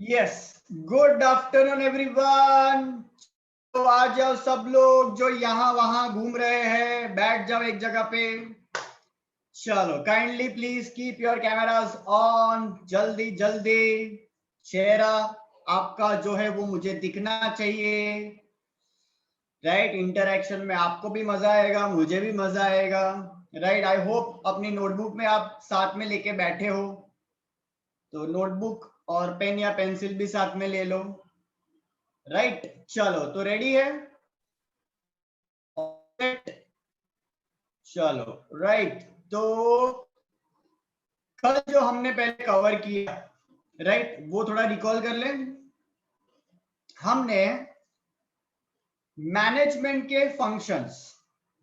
Yes, good afternoon everyone. तो आ जाओ सब लोग जो यहाँ वहां घूम रहे हैं, बैठ जाओ एक जगह पे। चलो, kindly please keep your cameras on. जल्दी जल्दी चेहरा आपका जो है वो मुझे दिखना चाहिए। राइट, इंटरेक्शन में आपको भी मजा आएगा, मुझे भी मजा आएगा। राइट, आई होप अपनी नोटबुक में आप साथ में लेके बैठे हो, तो नोटबुक और पेन या पेंसिल भी साथ में ले लो। राइट, चलो तो रेडी है। चलो राइट, तो कल जो हमने पहले कवर किया, राइट, वो थोड़ा रिकॉल कर लें। हमने मैनेजमेंट के फंक्शंस,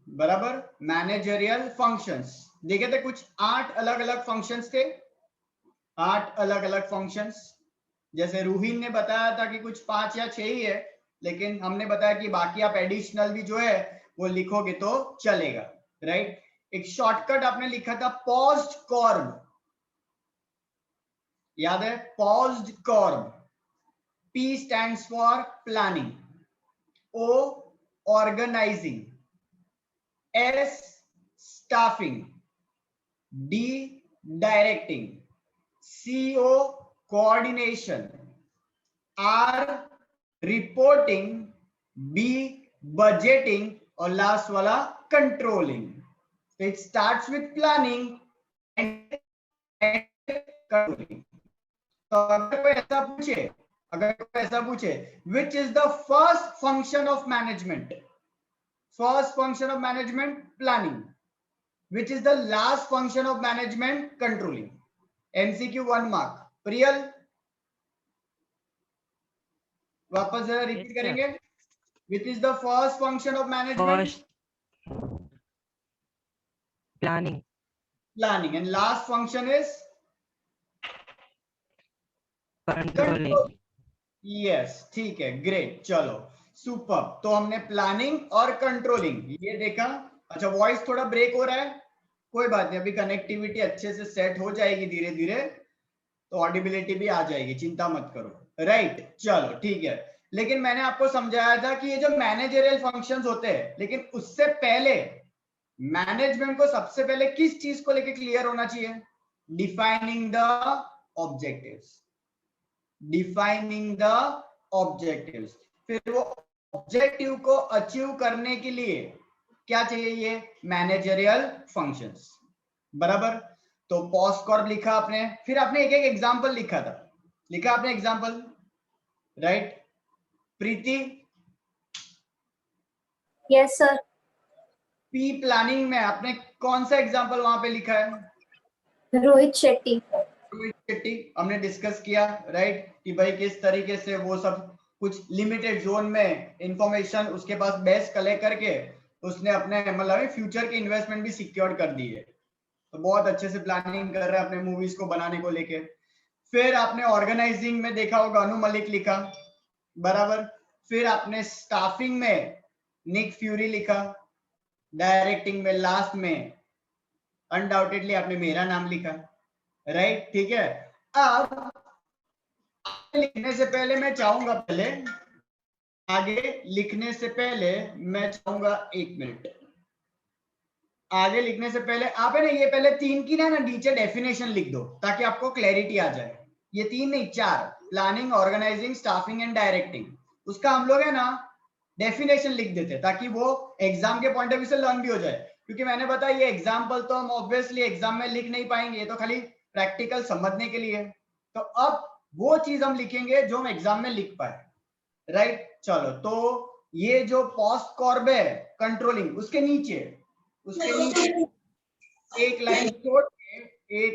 बराबर, मैनेजरियल फंक्शंस देखे थे। कुछ 8 अलग अलग फंक्शंस थे, 8 अलग अलग फंक्शंस। जैसे रूहीन ने बताया था कि कुछ 5 या 6 ही है, लेकिन हमने बताया कि बाकी आप एडिशनल भी जो है वो लिखोगे तो चलेगा। राइट, एक शॉर्टकट आपने लिखा था पॉज्ड कॉर्ब, याद है? Paused कॉर्ब। P stands for planning, O organizing, S staffing, D directing, CO coordination, R reporting, B budgeting और लास्ट वाला controlling. So it starts with planning and controlling. तो अगर कोई ऐसा पूछे which is the first function of management, first function of management planning, which is the last function of management controlling, MCQ 1 mark। Priyal वापस जरा repeat करेंगे। which is the first function of management? First, planning. Planning, and last function is Controlling. Yes, ठीक है, great. चलो super, तो हमने planning और controlling ये देखा। अच्छा, वॉइस थोड़ा ब्रेक हो रहा है, कोई बात नहीं, अभी कनेक्टिविटी अच्छे से सेट हो जाएगी धीरे धीरे, तो ऑडिबिलिटी भी आ जाएगी, चिंता मत करो। राइट, चलो ठीक है। लेकिन मैंने आपको समझाया था कि ये जो मैनेजरियल फंक्शंस होते हैं, लेकिन उससे पहले मैनेजमेंट को सबसे पहले किस चीज को लेके क्लियर होना चाहिए? Defining the objectives, defining the objectives. फिर वो ऑब्जेक्टिव को अचीव करने के लिए क्या चाहिए? ये मैनेजरियल फंक्शंस, बराबर। तो पॉज कॉर्ब लिखा आपने, फिर आपने एक एक एग्जांपल लिखा था, लिखा आपने एग्जांपल, राइट? प्रीति, यस सर। पी प्लानिंग में आपने कौन सा एग्जांपल वहां पे लिखा है? रोहित शेट्टी। रोहित शेट्टी हमने डिस्कस किया, राइट, कि भाई किस तरीके से वो सब कुछ लिमिटेड जोन में इंफॉर्मेशन उसके पास बेस कलेक्ट करके उसने अपने मतलब फ्यूचर की इन्वेस्टमेंट भी सिक्योर कर दी है। तो बहुत अच्छे से प्लानिंग कर रहे हैं अपने मूवीज को बनाने को लेके। फिर आपने ऑर्गेनाइजिंग में देखा होगा अनु मलिक लिखा, बराबर। फिर आपने स्टाफिंग में निक फ्यूरी लिखा, डायरेक्टिंग में लास्ट में अनडाउटेडली आपने मेरा नाम लिखा, राइट, ठीक है। अब लिखने से पहले मैं चाहूंगा, पहले आगे लिखने से पहले मैं चाहूंगा 1 मिनट। आगे लिखने से पहले आप है ना ये पहले 3 की ना नीचे डेफिनेशन लिख दो, ताकि आपको क्लैरिटी आ जाए। ये 3 नहीं 4, planning, organising, staffing and directing, उसका हम लोग है ना डेफिनेशन लिख देते, ताकि वो एग्जाम के पॉइंट ऑफ व्यू से लर्न भी हो जाए। क्योंकि मैंने बताया ये एग्जाम्पल तो हम ऑब्वियसली एग्जाम में लिख नहीं पाएंगे, ये तो खाली प्रैक्टिकल समझने के लिए। तो अब वो चीज हम लिखेंगे जो हम एग्जाम में लिख पाए, राइट। चलो, तो ये जो पॉस्ट कॉर्ब है कंट्रोलिंग, उसके नीचे एक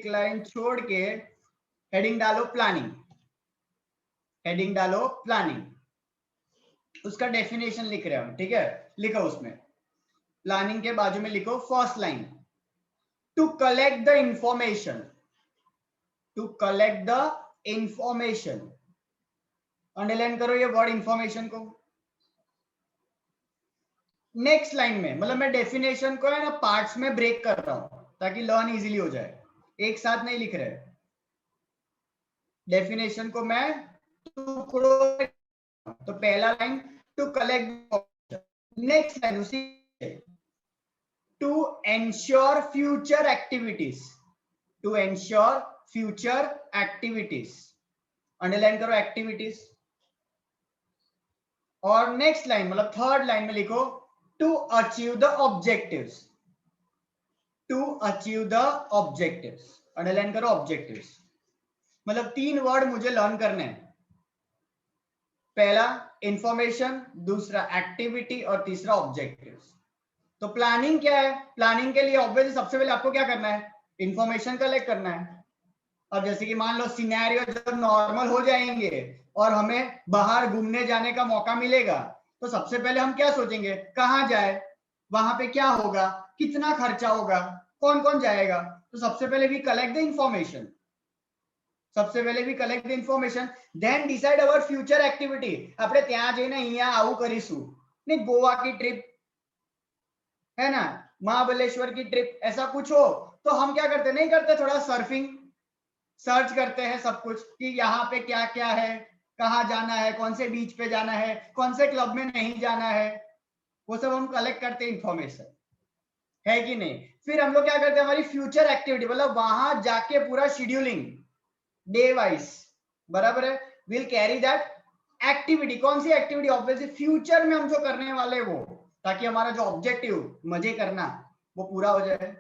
लाइन छोड़ के हेडिंग डालो प्लानिंग, हेडिंग डालो प्लानिंग, उसका डेफिनेशन लिख रहे हैं हम, ठीक है। लिखो उसमें प्लानिंग के बाजू में लिखो first line, to collect the information, to collect the information. Underline करो ये वर्ड इंफॉर्मेशन को। नेक्स्ट लाइन में मतलब मैं डेफिनेशन को है ना पार्ट्स में ब्रेक कर रहा हूं ताकि लर्न इजीली हो जाए, एक साथ नहीं लिख रहे। डेफिनेशन को मैं टुकड़ों, तो पहला line to collect, next line उसी to ensure future activities, to ensure future activities, underline करो एक्टिविटीज। और नेक्स्ट लाइन मतलब थर्ड लाइन में लिखो to achieve the objectives, to achieve the objectives, underline करो ऑब्जेक्टिव्स। मतलब 3 वर्ड मुझे लर्न करने हैं, पहला इंफॉर्मेशन, दूसरा एक्टिविटी और तीसरा ऑब्जेक्टिव्स। तो प्लानिंग क्या है? प्लानिंग के लिए ऑब्वियसली सबसे पहले आपको क्या करना है? इंफॉर्मेशन कलेक्ट करना है। अब जैसे कि मान लो सिनेरियो जब नॉर्मल हो जाएंगे और हमें बाहर घूमने जाने का मौका मिलेगा, तो सबसे पहले हम क्या सोचेंगे? कहाँ जाए, वहां पे क्या होगा, कितना खर्चा होगा, कौन कौन जाएगा। तो सबसे पहले वी कलेक्ट द इंफॉर्मेशन, सबसे पहले we collect the information, then decide our future activity. આપણે ત્યાં જઈને અહીંયા આવું કરીશું ને, गोवा की ट्रिप है ना, महाबलेश्वर की ट्रिप, ऐसा कुछ हो तो हम क्या करते? नहीं करते, थोड़ा सर्फिंग सर्च करते हैं सब कुछ कि यहाँ पे क्या क्या है, कहाँ जाना है, कौन से बीच पे जाना है, कौन से क्लब में नहीं जाना है, वो सब हम कलेक्ट करते हैं इंफॉर्मेशन, है कि नहीं। फिर हम लोग क्या करते हैं? हमारी फ्यूचर एक्टिविटी, मतलब वहां जाके पूरा शेड्यूलिंग डे वाइज, बराबर है, विल कैरी दैट एक्टिविटी। कौन सी एक्टिविटी? ऑब्वियसली फ्यूचर में हम जो करने वाले वो, ताकि हमारा जो ऑब्जेक्टिव मजे करना वो पूरा हो जाए,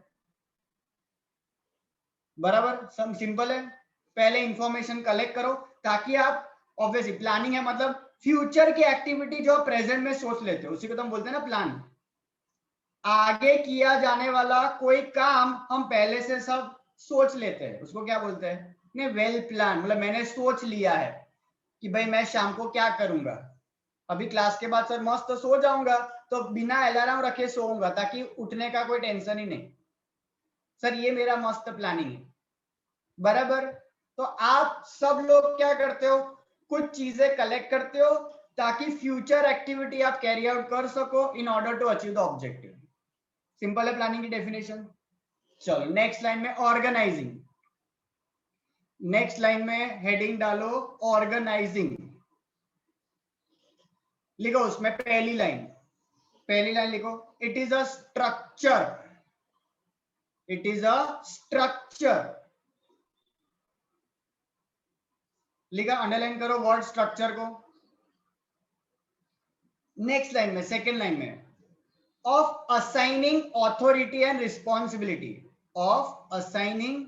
बराबर। सब सिंपल है, पहले इंफॉर्मेशन कलेक्ट करो ताकि आप, ऑब्वियसली प्लानिंग है मतलब फ्यूचर की एक्टिविटी जो प्रेजेंट में सोच लेते हो, उसी को तो हम बोलते हैं ना प्लान। आगे किया जाने वाला कोई काम हम पहले से सब सोच लेते हैं, उसको क्या बोलते हैं? ने वेल प्लान, मतलब मैंने सोच लिया है कि भाई मैं शाम को क्या करूंगा, अभी क्लास के बाद सर मस्त तो सो जाऊंगा, तो बिना अलार्म रखे सोऊंगा ताकि उठने का कोई टेंशन ही नहीं। सर ये मेरा मस्त प्लानिंग है, बराबर। तो आप सब लोग क्या करते हो? कुछ चीजें कलेक्ट करते हो ताकि फ्यूचर एक्टिविटी आप कैरी आउट कर सको in order to achieve the objective. Simple है प्लानिंग की डेफिनेशन। चलो नेक्स्ट लाइन में ऑर्गेनाइजिंग, नेक्स्ट लाइन में हेडिंग डालो ऑर्गेनाइजिंग, लिखो उसमें पहली लाइन लिखो, it is a structure, it is a structure, लिखा, अंडरलाइन करो वर्ड स्ट्रक्चर को। नेक्स्ट लाइन में, सेकेंड लाइन में, of assigning authority and responsibility, of assigning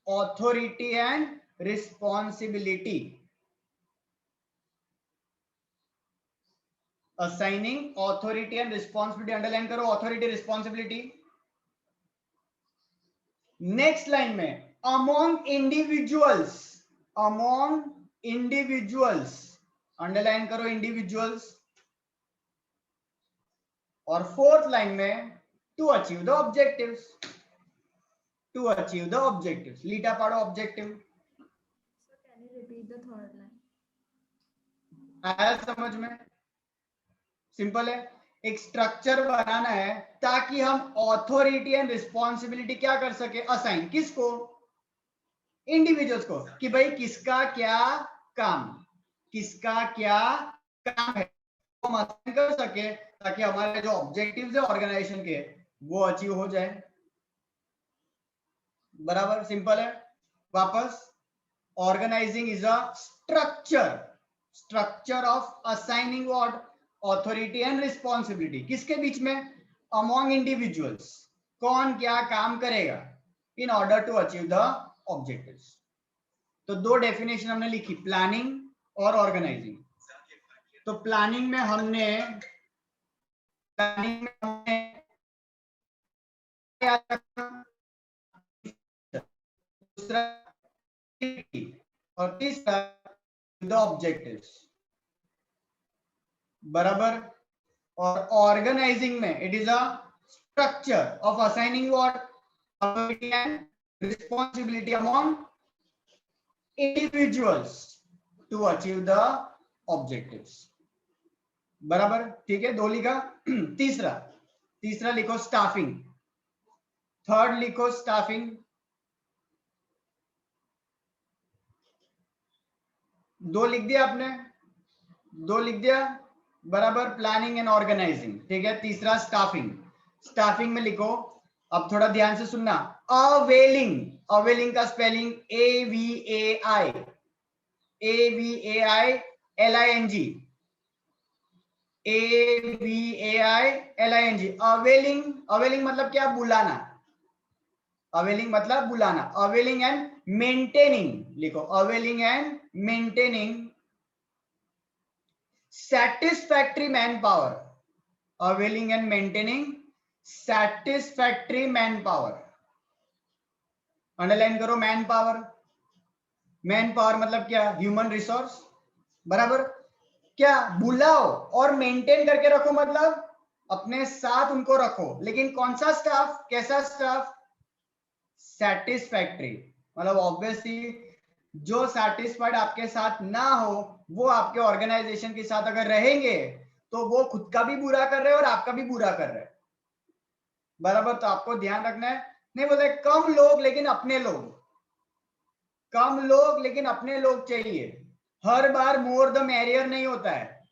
authority and responsibility, assigning authority and responsibility, underline करो authority responsibility. Next line में among individuals, among individuals, underline करो individuals. और fourth line में to achieve the objectives, to achieve the objectives, लीटा पाड़ो objective. Can you repeat the third line? आया समझ में? सिंपल है, एक स्ट्रक्चर बनाना है ताकि हम ऑथोरिटी एंड रिस्पॉन्सिबिलिटी क्या कर सके? असाइन, किसको? इंडिविजुअल्स को, कि भाई किसका क्या काम, किसका क्या काम है वो हम असाइन कर सके ताकि हमारे जो ऑब्जेक्टिव्स है ऑर्गेनाइजेशन के वो अचीव हो जाए, बराबर। सिंपल है। वापस, organising is a structure, structure of assigning what? Authority and responsibility, किसके बीच में? अमॉन्ग इंडिविजुअल्स, कौन क्या काम करेगा in order to achieve the objectives. तो दो डेफिनेशन हमने लिखी, प्लानिंग और ऑर्गेनाइजिंग। तो प्लानिंग में हमने दूसरा और तीसरा द ऑब्जेक्टिव्स, बराबर। और ऑर्गेनाइजिंग में it is a structure of assigning what? Authority and responsibility among individuals to achieve the objectives, बराबर। ठीक है, दो लिखा। तीसरा लिखो स्टाफिंग, थर्ड लिखो स्टाफिंग, 2 लिख दिया आपने, 2 लिख दिया बराबर। प्लानिंग एंड ऑर्गेनाइजिंग, ठीक है। तीसरा स्टाफिंग, स्टाफिंग में लिखो, अब थोड़ा ध्यान से सुनना। अवेलिंग, अवेलिंग का spelling AVAI, AVAILING, AVAILING, availing. Availing मतलब क्या? बुलाना। अवेलिंग मतलब बुलाना। अवेलिंग एंड मेंटेनिंग लिखो, availing and maintaining satisfactory manpower, availing and maintaining satisfactory manpower। Underline करो, मैन पावर। मैन पावर मतलब क्या? ह्यूमन रिसोर्स, बराबर। क्या? बुलाओ और मेंटेन करके रखो, मतलब अपने साथ उनको रखो। लेकिन कौन सा स्टाफ? कैसा स्टाफ? सेटिस्फैक्ट्री, मतलब ऑब्वियसली जो सेटिस्फाइड आपके साथ ना हो, वो आपके ऑर्गेनाइजेशन के साथ अगर रहेंगे तो वो खुद का भी बुरा कर रहे हैं और आपका भी बुरा कर रहे हैं, बराबर। तो आपको ध्यान रखना है, नहीं बोलते कम लोग लेकिन अपने लोग, कम लोग लेकिन अपने लोग चाहिए। हर बार मोर द मैरियर नहीं होता है,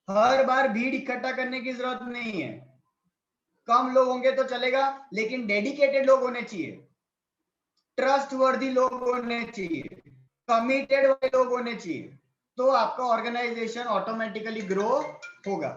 हर बार भीड़ इकट्ठा करने की जरूरत नहीं है। कम लोग होंगे तो चलेगा, लेकिन डेडिकेटेड लोग होने चाहिए, ट्रस्टवर्दी लोग होने चाहिए, कमिटेड वाले लोग होने चाहिए, तो आपका ऑर्गेनाइजेशन ऑटोमेटिकली ग्रो होगा।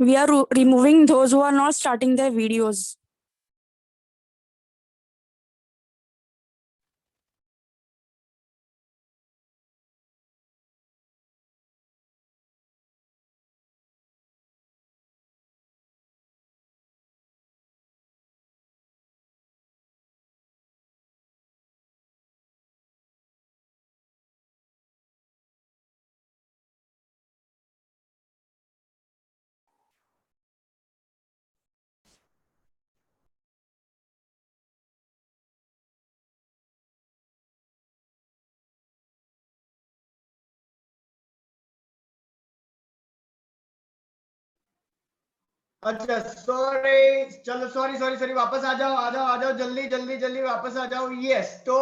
We are removing those who are not starting their videos. अच्छा सॉरी, चलो सॉरी वापस आ जाओ जल्दी वापस आ जाओ। यस, तो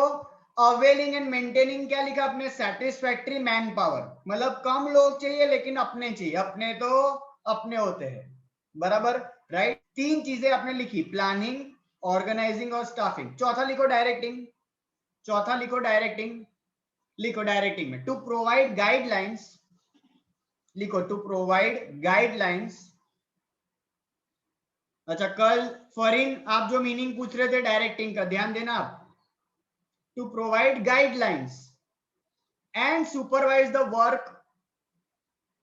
अवेलिंग एंड मेंटेनिंग क्या लिखा आपने? सेटिस्फैक्टरी मैन पावर, मतलब कम लोग चाहिए लेकिन अपने चाहिए, अपने तो अपने होते हैं, बराबर, राइट। तीन चीजें आपने लिखी, प्लानिंग, ऑर्गेनाइजिंग और स्टाफिंग। चौथा लिखो डायरेक्टिंग, चौथा लिखो डायरेक्टिंग, लिखो डायरेक्टिंग में टू प्रोवाइड गाइडलाइंस, लिखो टू प्रोवाइड गाइडलाइंस। अच्छा कल फरीन आप जो मीनिंग पूछ रहे थे डायरेक्टिंग का, ध्यान देना आप, to provide guidelines and supervise the work,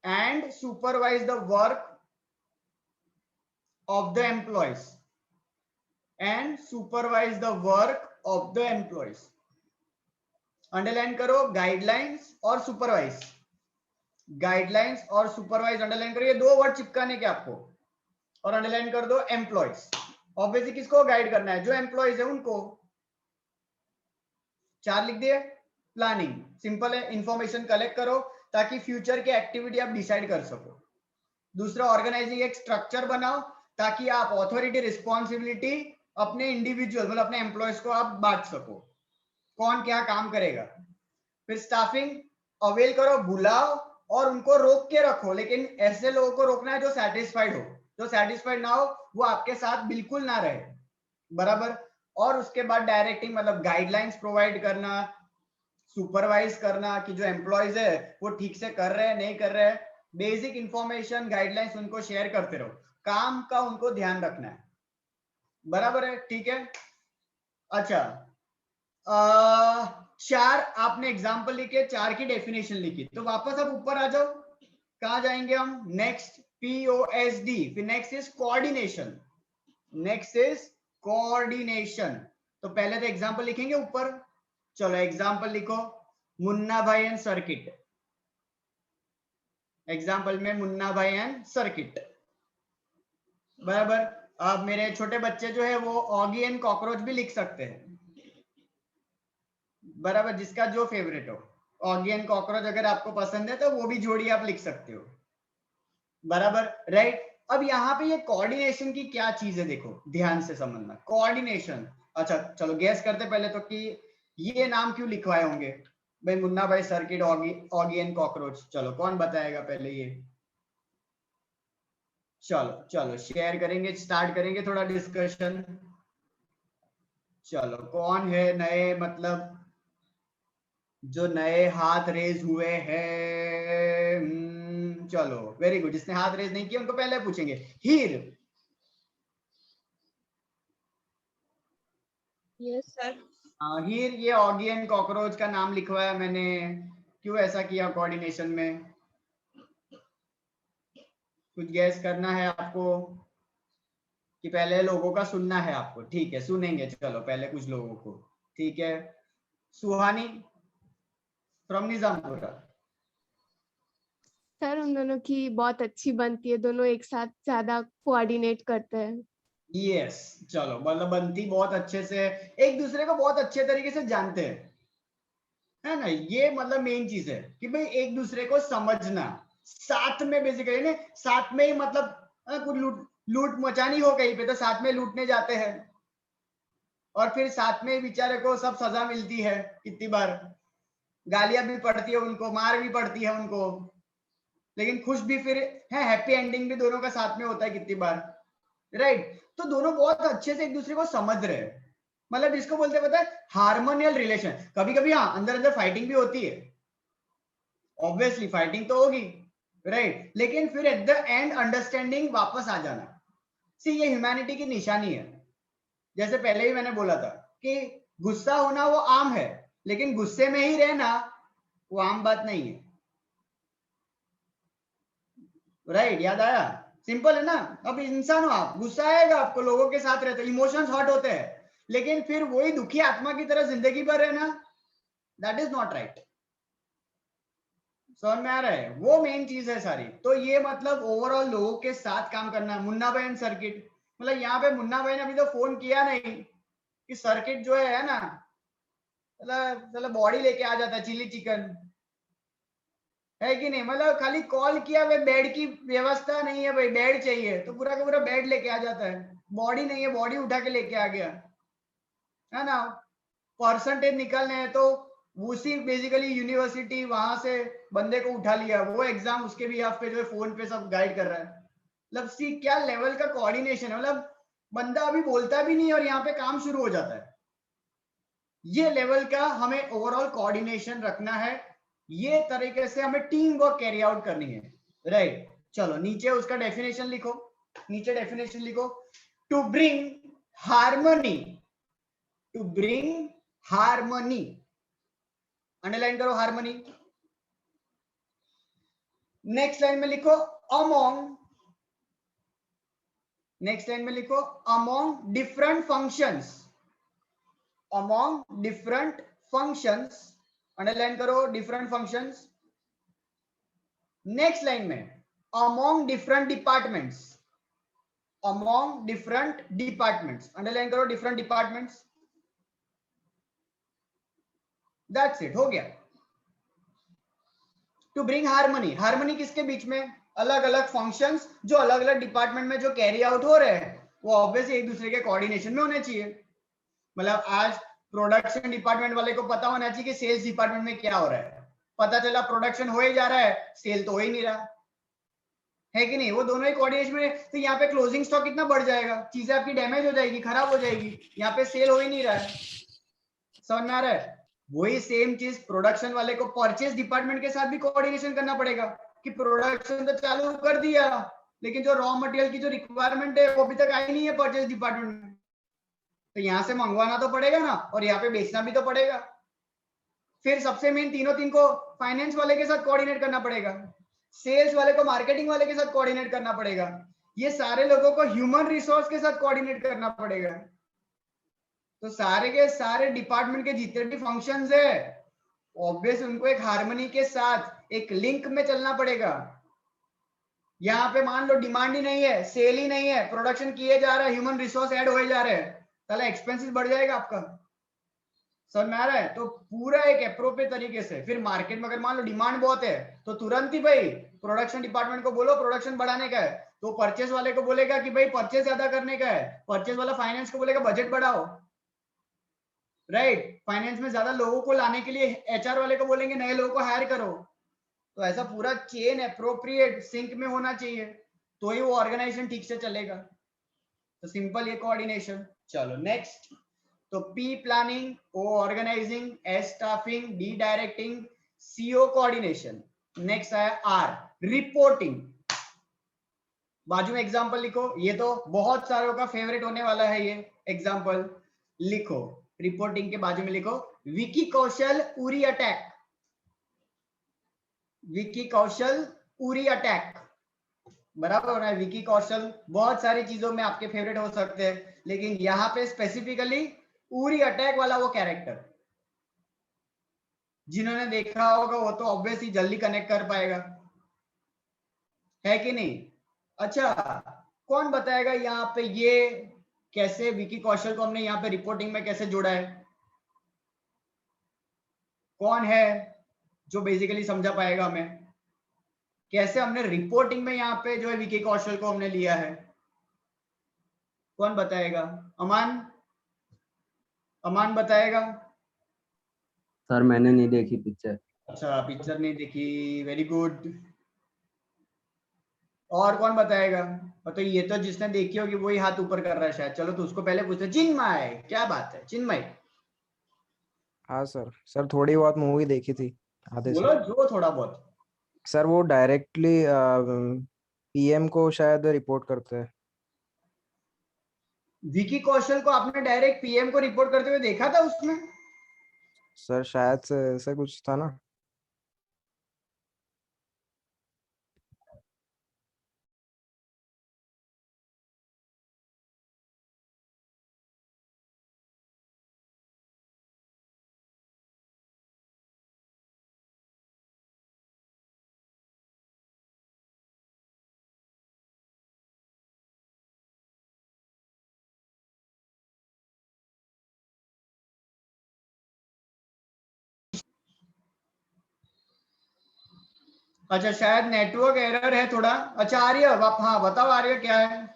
and supervise the work of the employees, and supervise the work of the employees। Underline करो, गाइडलाइंस और सुपरवाइज, गाइडलाइंस और सुपरवाइज अंडरलाइन करो, ये दो वर्ड चिपकाने के आपको, और अंडरलाइन कर दो एम्प्लॉयज। ऑब्वियसली किसको गाइड करना है? जो एम्प्लॉयज है उनको। चार लिख दिए। प्लानिंग सिंपल है, इंफॉर्मेशन कलेक्ट करो ताकि फ्यूचर की एक्टिविटी आप डिसाइड कर सको। दूसरा ऑर्गेनाइजिंग, एक स्ट्रक्चर बनाओ ताकि आप अथॉरिटी, रिस्पॉन्सिबिलिटी अपने इंडिविजुअल मतलब अपने एम्प्लॉयज को आप बांट सको, कौन क्या काम करेगा। फिर स्टाफिंग, अवेल करो, बुलाओ और उनको रोक के रखो, लेकिन ऐसे लोगों को रोकना है जो सेटिस्फाइड हो, जो सेटिस्फाइड ना हो वो आपके साथ बिल्कुल ना रहे, बराबर। और उसके बाद डायरेक्टिंग मतलब गाइडलाइंस प्रोवाइड करना, सुपरवाइज करना कि जो एम्प्लॉयज है वो ठीक से कर रहे हैं नहीं कर रहे हैं, बेसिक इंफॉर्मेशन गाइडलाइंस उनको शेयर करते रहो, काम का उनको ध्यान रखना है, बराबर है, ठीक है। अच्छा चार आपने एग्जांपल लिखे, चार की डेफिनेशन लिखी, तो वापस अब ऊपर आ जाओ। कहां जाएंगे हम? नेक्स्ट POSD, फिर next is coordination, next is coordination. तो पहले तो एग्जांपल लिखेंगे ऊपर, चलो एग्जांपल लिखो, मुन्ना भाई एंड सर्किट, एग्जांपल में मुन्ना भाई एंड सर्किट, बराबर। अब मेरे छोटे बच्चे जो है वो ऑगी एंड कॉकरोच भी लिख सकते हैं, बराबर, जिसका जो फेवरेट हो। ऑगी एंड कॉकरोच अगर आपको पसंद है तो वो भी जोड़ी आप लिख सकते हो, बराबर, राइट। अब यहाँ पे ये कोऑर्डिनेशन की क्या चीज है देखो, ध्यान से समझना, कोऑर्डिनेशन। अच्छा चलो गैस करते पहले तो कि ये नाम क्यों लिखवाए होंगे भाई, मुन्ना भाई सर्किट, ऑगी एंड कॉकरोच, चलो कौन बताएगा पहले ये? चलो चलो शेयर करेंगे, स्टार्ट करेंगे थोड़ा डिस्कशन। चलो कौन है नए, मतलब जो नए हाथ रेज हुए हैं? चलो वेरी गुड, जिसने हाथ रेज नहीं किया उनको पहले पूछेंगे। हीर, यस सर। हीर, ये ऑगी एंड कॉकरोच का नाम लिखवाया मैंने, क्यों ऐसा किया कोऑर्डिनेशन में? कुछ गैस करना है आपको कि पहले लोगों का सुनना है आपको? ठीक है सुनेंगे, चलो पहले कुछ लोगों को, ठीक है। सुहानी फ्रॉम निजामपुरा। सर उन दोनों की बहुत अच्छी बनती है, दोनों एक साथ ज्यादा कोऑर्डिनेट करते हैं। यस चलो, मतलब बनती बहुत अच्छे से, एक दूसरे को बहुत अच्छे तरीके से जानते हैं, है ना, ये मतलब मेन चीज है कि भाई एक दूसरे को समझना, साथ में बेसिकली ना, साथ में ही मतलब कुछ लूट मचानी हो कहीं पे तो साथ में लूटने जाते हैं, और फिर साथ में बेचारे को सब सजा मिलती है, कितनी बार गालियां भी पड़ती है उनको, मार भी पड़ती है उनको, लेकिन खुश भी फिर है, हैप्पी एंडिंग भी दोनों का साथ में होता है कितनी बार, राइट। तो दोनों बहुत अच्छे से एक दूसरे को समझ रहे हैं, मतलब इसको बोलते पता है हार्मोनियल रिलेशन। कभी कभी हाँ अंदर अंदर फाइटिंग भी होती है, ऑब्वियसली फाइटिंग तो होगी, राइट, लेकिन फिर एट द एंड अंडरस्टैंडिंग वापस आ जाना। सी ये ह्यूमैनिटी की निशानी है, जैसे पहले ही मैंने बोला था कि गुस्सा होना वो आम है, लेकिन गुस्से में ही रहना वो आम बात नहीं है, राइट, याद आया? सिंपल है ना। अब इंसान हो आप, गुस्सा आएगा आपको, लोगों के साथ रहते, इमोशंस हर्ट होते हैं, लेकिन फिर वही दुखी आत्मा की तरह जिंदगी भर रहना, दैट इज नॉट राइट। समझ में आ रहा है? वो मेन चीज है सारी। तो ये मतलब ओवरऑल लोगों के साथ काम करना है। मुन्ना भाई एंड सर्किट, मतलब यहाँ पे मुन्ना भाई ने अभी तो फोन किया नहीं कि सर्किट जो है ना, मतलब बॉडी लेके आ जाता है चिली चिकन, है कि नहीं? मतलब खाली कॉल किया, वे बेड की व्यवस्था नहीं है भाई, बेड चाहिए तो पूरा का पूरा बेड लेके आ जाता है, बॉडी नहीं है बॉडी उठा के लेके आ गया, है ना? परसेंटेज निकलने हैं तो उसी बेसिकली यूनिवर्सिटी वहां से बंदे को उठा लिया, वो एग्जाम उसके भी आप पे जो है फोन पे सब गाइड कर रहा है। मतलब सी क्या लेवल का कोऑर्डिनेशन है, मतलब बंदा अभी बोलता भी नहीं और यहाँ पे काम शुरू हो जाता है। ये लेवल का हमें ओवरऑल कोऑर्डिनेशन रखना है, ये तरीके से हमें टीम वर्क कैरी आउट करनी है, राइट? चलो नीचे उसका डेफिनेशन लिखो, नीचे डेफिनेशन लिखो, to bring harmony, to bring harmony, underline करो हार्मनी। नेक्स्ट लाइन में लिखो अमोंग, नेक्स्ट लाइन में लिखो among different functions, among different functions, underline करो डिफरेंट फंक्शंस। नेक्स्ट लाइन में among different departments, among different departments, underline करो different departments. That's it, हो गया। टू ब्रिंग हार्मनी, हार्मनी किसके बीच में? अलग अलग फंक्शंस जो अलग अलग डिपार्टमेंट में जो कैरी आउट हो रहे हैं वो ऑब्वियसली एक दूसरे के कोऑर्डिनेशन में होने चाहिए। मतलब आज प्रोडक्शन डिपार्टमेंट वाले को पता होना चाहिए कि सेल्स डिपार्टमेंट में क्या हो रहा है, पता चला प्रोडक्शन हो ही जा रहा है, सेल तो हो ही नहीं रहा, है कि नहीं? वो दोनों ही कोऑर्डिनेशन में, तो यहाँ पे क्लोजिंग स्टॉक कितना बढ़ जाएगा, चीजें आपकी डैमेज हो जाएगी, खराब हो जाएगी, यहाँ पे सेल हो ही नहीं रहा है। समझ में आ रहा है? वही सेम चीज प्रोडक्शन वाले को परचेज डिपार्टमेंट के साथ भी कोऑर्डिनेशन करना पड़ेगा कि प्रोडक्शन तो चालू कर दिया लेकिन जो रॉ मटेरियल की जो रिक्वायरमेंट है वो अभी तक आई नहीं है परचेज डिपार्टमेंट में, तो यहाँ से मंगवाना तो पड़ेगा ना और यहाँ पे बेचना भी तो पड़ेगा। फिर सबसे मेन तीनों तीन को फाइनेंस वाले के साथ कोऑर्डिनेट करना पड़ेगा, सेल्स वाले को मार्केटिंग वाले के साथ कोऑर्डिनेट करना पड़ेगा, ये सारे लोगों को ह्यूमन रिसोर्स के साथ कोऑर्डिनेट करना पड़ेगा। तो सारे के सारे डिपार्टमेंट के जितने भी फंक्शंस है ऑब्वियस उनको एक हार्मनी के साथ एक लिंक में चलना पड़ेगा। यहाँ पे मान लो डिमांड ही नहीं है, सेल ही नहीं है, प्रोडक्शन किए जा रहा है, ह्यूमन रिसोर्स ऐड हो जा रहे हैं, ताला एक्सपेंसेस बढ़ जाएगा आपका। समझ में आ रहा है? तो पूरा एक अप्रोप्रिएट तरीके से फिर मार्केट में अगर मान लो डिमांड बहुत है तो तुरंत ही भाई प्रोडक्शन डिपार्टमेंट को बोलो प्रोडक्शन बढ़ाने का है, तो परचेस वाले को बोलेगा कि भाई परचेस ज्यादा करने का है, परचेस वाला फाइनेंस को बोलेगा बजट बढ़ाओ, राइट? फाइनेंस में ज्यादा लोगों को लाने के लिए एचआर वाले को बोलेंगे नए लोगों को हायर करो। तो ऐसा पूरा चेन अप्रोप्रिएट सिंक में होना चाहिए तो ही वो ऑर्गेनाइजेशन ठीक से चलेगा। तो सिंपल ये कोऑर्डिनेशन। चलो नेक्स्ट, तो P planning, O organising, S staffing, D directing, CO coordination. Next आया आर रिपोर्टिंग। बाजू में एग्जांपल लिखो, ये तो बहुत सारों का फेवरेट होने वाला है, ये एग्जांपल लिखो। रिपोर्टिंग के बाजू में लिखो विकी कौशल उरी अटैक, विकी कौशल उरी अटैक, बराबर हो रहा है? विकी कौशल बहुत सारी चीजों में आपके फेवरेट हो सकते हैं लेकिन यहाँ पे स्पेसिफिकली उरी अटैक वाला वो कैरेक्टर जिन्होंने देखा होगा वो तो ऑब्वियसली जल्दी कनेक्ट कर पाएगा, है कि नहीं? अच्छा कौन बताएगा यहाँ पे ये कैसे विकी कौशल को हमने यहाँ पे रिपोर्टिंग में कैसे जोड़ा है? कौन है जो बेसिकली समझा पाएगा हमें कैसे हमने रिपोर्टिंग में यहाँ पे जो है विकी कौशल को हमने लिया है? कौन बताएगा? अमान, अमान बताएगा। सर मैंने नहीं देखी पिक्चर। अच्छा पिक्चर नहीं देखी, वेरी गुड। और कौन बताएगा? तो ये तो जिसने देखी होगी वही हाथ ऊपर कर रहा है शायद। चलो तो उसको पहले पूछते, चिन्मय क्या बात है? चिन्मय हाँ सर, सर थोड़ी बहुत मूवी देखी थी, आधे से। बोलो जो थोड़ा बहुत। सर वो डायरेक्टली पीएम को शायद रिपोर्ट करते हैं। विकी कौशल को आपने डायरेक्ट पीएम को रिपोर्ट करते हुए देखा था उसमें? सर शायद से ऐसा कुछ था ना। अच्छा, शायद नेटवर्क एरर है थोड़ा। अच्छा आर्य, हाँ बताओ आर्य क्या है।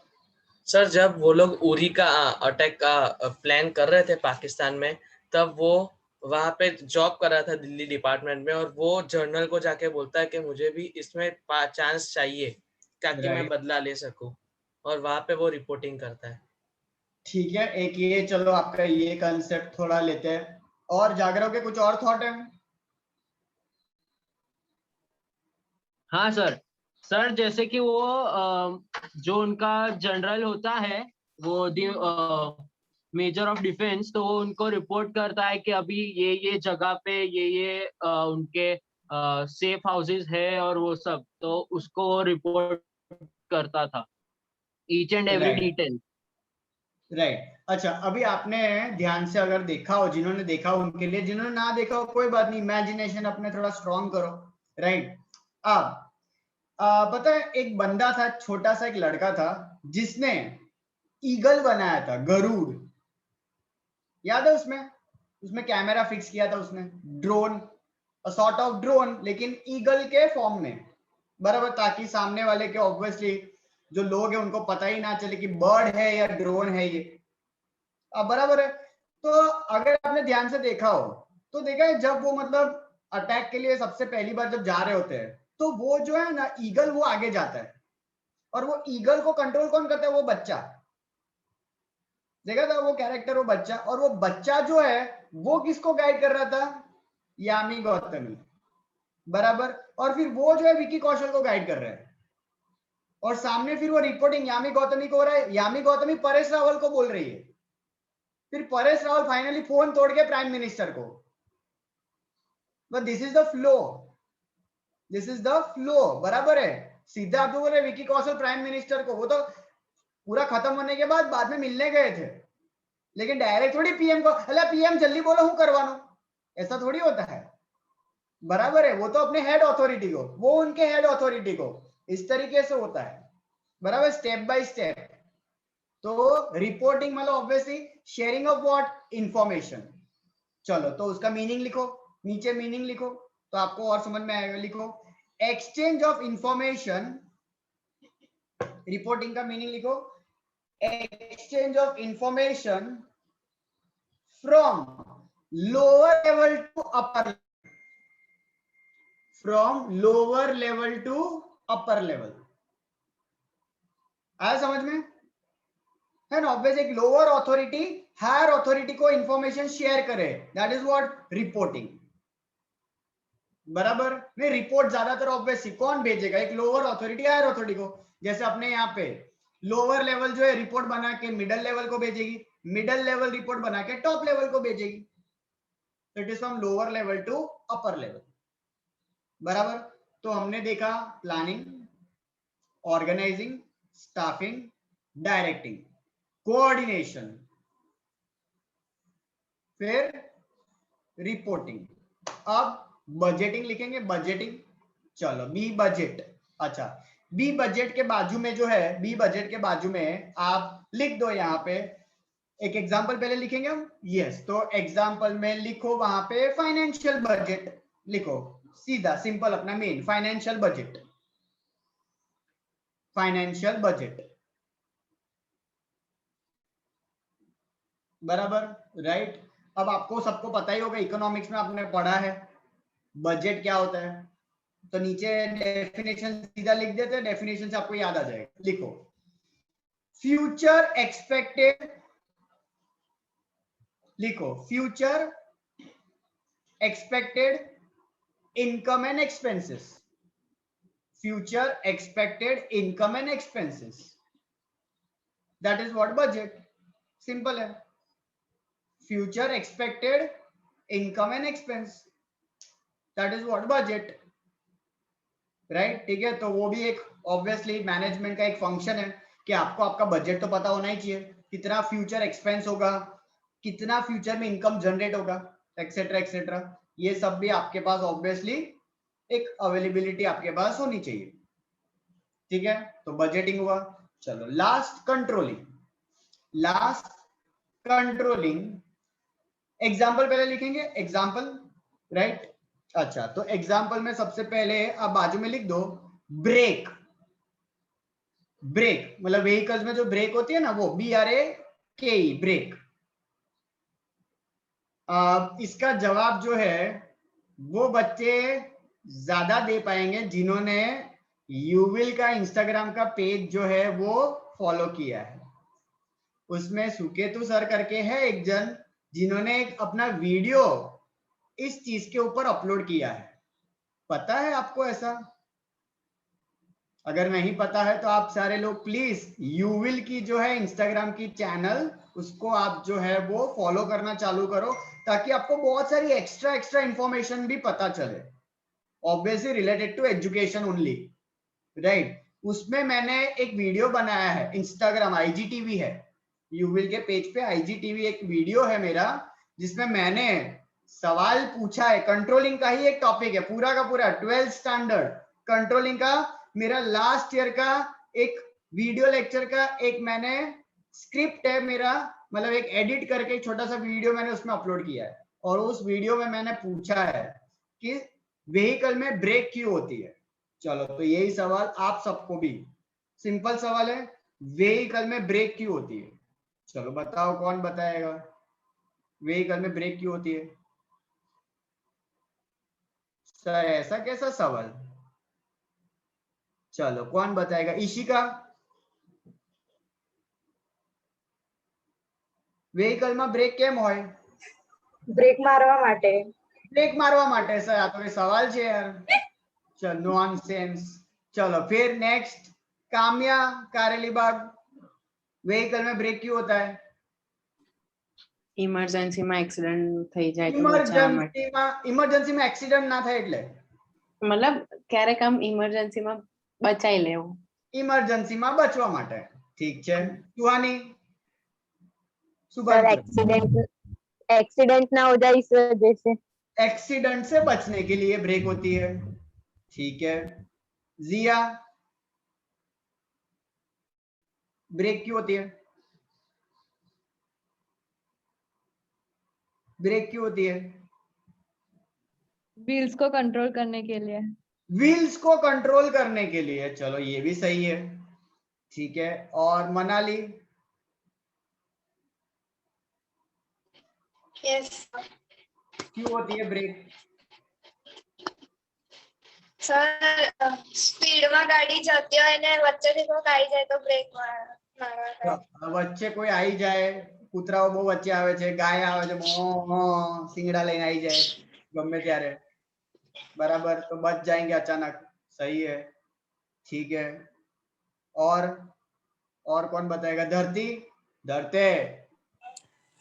सर जब वो लोग उरी का अटैक का प्लान कर रहे थे पाकिस्तान में, तब वो वहां पे जॉब कर रहा था दिल्ली डिपार्टमेंट में, और वो जर्नल को जाके बोलता है कि मुझे भी इसमें चांस चाहिए ताकि मैं राइट, बदला ले सकूं, और वहां पे वो रिपोर्टिंग करता है। ठीक है, एक ये चलो आपका ये कंसेप्ट थोड़ा लेते हैं। और जागरण के कुछ और थॉट है? हाँ सर। सर जैसे कि वो जो उनका जनरल होता है, वो मेजर ऑफ डिफेंस, तो वो उनको रिपोर्ट करता है कि अभी ये जगह पे ये उनके सेफ हाउसेस है और वो सब, तो उसको रिपोर्ट करता था each and every right detail. Right. अच्छा, अभी आपने ध्यान से अगर देखा हो, जिन्होंने देखा हो उनके लिए, जिन्होंने ना देखा हो कोई बात नहीं, इमेजिनेशन अपने थोड़ा स्ट्रॉन्ग करो। राइट, अब पता है एक बंदा था, छोटा सा एक लड़का था, जिसने ईगल बनाया था, गरुड़, याद है? उसमें उसमें कैमरा फिक्स किया था उसने, ड्रोन, सॉर्ट ऑफ ड्रोन लेकिन ईगल के फॉर्म में, बराबर, ताकि सामने वाले के ऑब्वियसली जो लोग हैं उनको पता ही ना चले कि बर्ड है या ड्रोन है ये। अब बराबर है। तो अगर आपने ध्यान से देखा हो तो देखा है जब वो मतलब अटैक के लिए सबसे पहली बार जब जा रहे होते हैं, तो वो जो है ना ईगल, वो आगे जाता है, और वो ईगल को कंट्रोल कौन करता है? वो बच्चा। देखा था वो कैरेक्टर, वो बच्चा, और वो बच्चा जो है वो किसको गाइड कर रहा था? यामी गौतमी, बराबर। और फिर वो जो है विकी कौशल को गाइड कर रहा है, और सामने फिर वो रिपोर्टिंग यामी गौतमी को हो रहा है, यामी गौतमी परेश रावल को बोल रही है, फिर परेश रावल फाइनली फोन तोड़ के प्राइम मिनिस्टर को। But this is the flow, this is the flow, बराबर है। सीधा आप बोल रहे विकी कौशल प्राइम मिनिस्टर को, वो तो पूरा खत्म होने के बाद में मिलने गए थे, लेकिन डायरेक्ट थोड़ी पीएम को, अल्लाह पीएम जल्दी बोलो हूं करवानो, ऐसा थोड़ी होता है, बराबर है। वो तो अपने हेड अथॉरिटी को, वो उनके हेड अथॉरिटी को, इस तरीके से होता है, बराबर, स्टेप बाय स्टेप। तो रिपोर्टिंग मतलब obviously sharing of what? Information. चलो तो उसका मीनिंग लिखो, नीचे मीनिंग लिखो तो आपको और समझ में आएगा। लिखो एक्सचेंज ऑफ इंफॉर्मेशन, रिपोर्टिंग का मीनिंग लिखो, exchange of information from lower level to upper level, from lower level to upper level। आया समझ में? है ना? ऑब्वियस एक लोअर अथॉरिटी हायर अथॉरिटी को इंफॉर्मेशन शेयर करे, दैट इज व्हाट? रिपोर्टिंग, बराबर। नहीं, रिपोर्ट ज्यादातर ऑब्वियसली कौन भेजेगा? एक लोअर अथॉरिटी हायर अथॉरिटी को। जैसे अपने यहाँ पे लोअर लेवल जो है रिपोर्ट बना के मिडिल लेवल को भेजेगी, मिडिल लेवल रिपोर्ट बना के टॉप लेवल को भेजेगी। It is from lower level to upper level, बराबर। तो हमने देखा planning, organising, staffing, directing, coordination, फिर रिपोर्टिंग। अब बजटिंग लिखेंगे, बजटिंग। चलो बी बजट। अच्छा, बी बजट के बाजू में जो है, बी बजट के बाजू में आप लिख दो यहाँ पे एक एग्जांपल पहले लिखेंगे हम। यस, तो एग्जांपल में लिखो वहां पे फाइनेंशियल बजट लिखो, सीधा सिंपल अपना main financial budget, financial budget, बराबर, राइट। अब आपको सबको पता ही होगा, इकोनॉमिक्स में आपने पढ़ा है बजट क्या होता है, तो नीचे डेफिनेशन सीधा लिख देते हैं, डेफिनेशन से आपको याद आ जाएगा। लिखो फ्यूचर एक्सपेक्टेड, लिखो future expected income and expenses, future expected income and expenses, that is what? Budget. Simple है, future expected income and expense, that is what? Budget, right. ठीक है, तो वो भी एक ऑब्वियसली मैनेजमेंट का एक फंक्शन है कि आपको आपका बजट तो पता होना ही चाहिए, कितना फ्यूचर एक्सपेंस होगा, कितना फ्यूचर में इनकम जनरेट होगा, एक्सेट्रा एक्सेट्रा। ये सब भी आपके पास ऑब्वियसली एक अवेलेबिलिटी आपके पास होनी चाहिए। ठीक है, तो बजटिंग हुआ। चलो last controlling, last controlling. Example पहले लिखेंगे, एग्जाम्पल, राइट। अच्छा, तो एग्जाम्पल में सबसे पहले आप बाजू में लिख दो ब्रेक। ब्रेक मतलब व्हीकल्स में जो ब्रेक होती है ना, वो BRAKE, ब्रेक। इसका जवाब जो है वो बच्चे ज्यादा दे पाएंगे जिन्होंने यूविल का इंस्टाग्राम का पेज जो है वो फॉलो किया है। उसमें सुकेतु सर करके है एक जन, जिन्होंने एक अपना वीडियो इस चीज के ऊपर अपलोड किया है। पता है आपको ऐसा? अगर नहीं पता है तो आप सारे लोग प्लीज यूविल की जो है इंस्टाग्राम की चैनल, उसको आप जो है वो फॉलो करना चालू करो, ताकि आपको बहुत सारी एक्स्ट्रा इंफॉर्मेशन भी पता चले, obviously related to education only, right. उसमें मैंने एक वीडियो बनाया है, इंस्टाग्राम IGTV है, यूविल के पेज पे IGTV एक वीडियो है मेरा, जिसमें मैंने सवाल पूछा है। कंट्रोलिंग का ही एक टॉपिक है, पूरा का पूरा 12th स्टैंडर्ड कंट्रोलिंग का मेरा लास्ट ईयर का एक वीडियो लेक्चर का एक मैंने स्क्रिप्ट है मेरा, मतलब एक एडिट करके एक छोटा सा वीडियो मैंने उसमें अपलोड किया है। और उस वीडियो में मैंने पूछा है कि व्हीकल में ब्रेक क्यों होती है। चलो, तो यही सवाल आप सबको भी, सिंपल सवाल है, व्हीकल में ब्रेक क्यों होती है? चलो बताओ, कौन बताएगा व्हीकल में ब्रेक क्यों होती है? सर ऐसा कैसा सवाल? चलो कौन बताएगा? ईशिका, व्हीकल में ब्रेक केम होय? બ્રેક મારવા માટે. ब्रेक मारवा માટે सर, આ તો सवाल છે यार। चलो नॉनसेंस। चलो फिर नेक्स्ट, काम्या कारेलीबाग, व्हीकल में ब्रेक क्यों होता है? ઇમરજન્સી માં એક્સિડન્ટ થઈ જાય તો બચાવવા માટે, ઇમરજન્સી में एक्सीडेंट ना થાય એટલે મતલબ ક્યારેક આમ ઇમરજન્સી માં બચાઈ લેવું. ઇમરજન્સી માં બચવા માટે, ઠીક છે। સુહાની, સર સુભાન, एक्सीडेंट ना हो जाए इस वजह से. एक्सीडेंट से बचने के लिए ब्रेक होती है, ठीक है। जिया, ब्रेक क्यों होती है? ब्रेक क्यों होती है? व्हील्स को कंट्रोल करने के लिए। व्हील्स को कंट्रोल करने के लिए, चलो ये भी सही है, ठीक है। और मनाली, यस क्यों होती है ब्रेक? સર સ્પીડમાં ગાડી જતી હોય ને વચ્ચેથી કોઈ આવી જાય તો બ્રેક મારવા. વચ્ચે કોઈ આવી જાય, કૂતરાઓ બહુ વચ્ચે આવે છે, ગાય આવે છે, સિંગડા લઈને આવી જાય ગમે ત્યારે, बराबर, तो बच जाएंगे अचानक, सही है, ठीक है। और कौन बताएगा? धरती, धरते,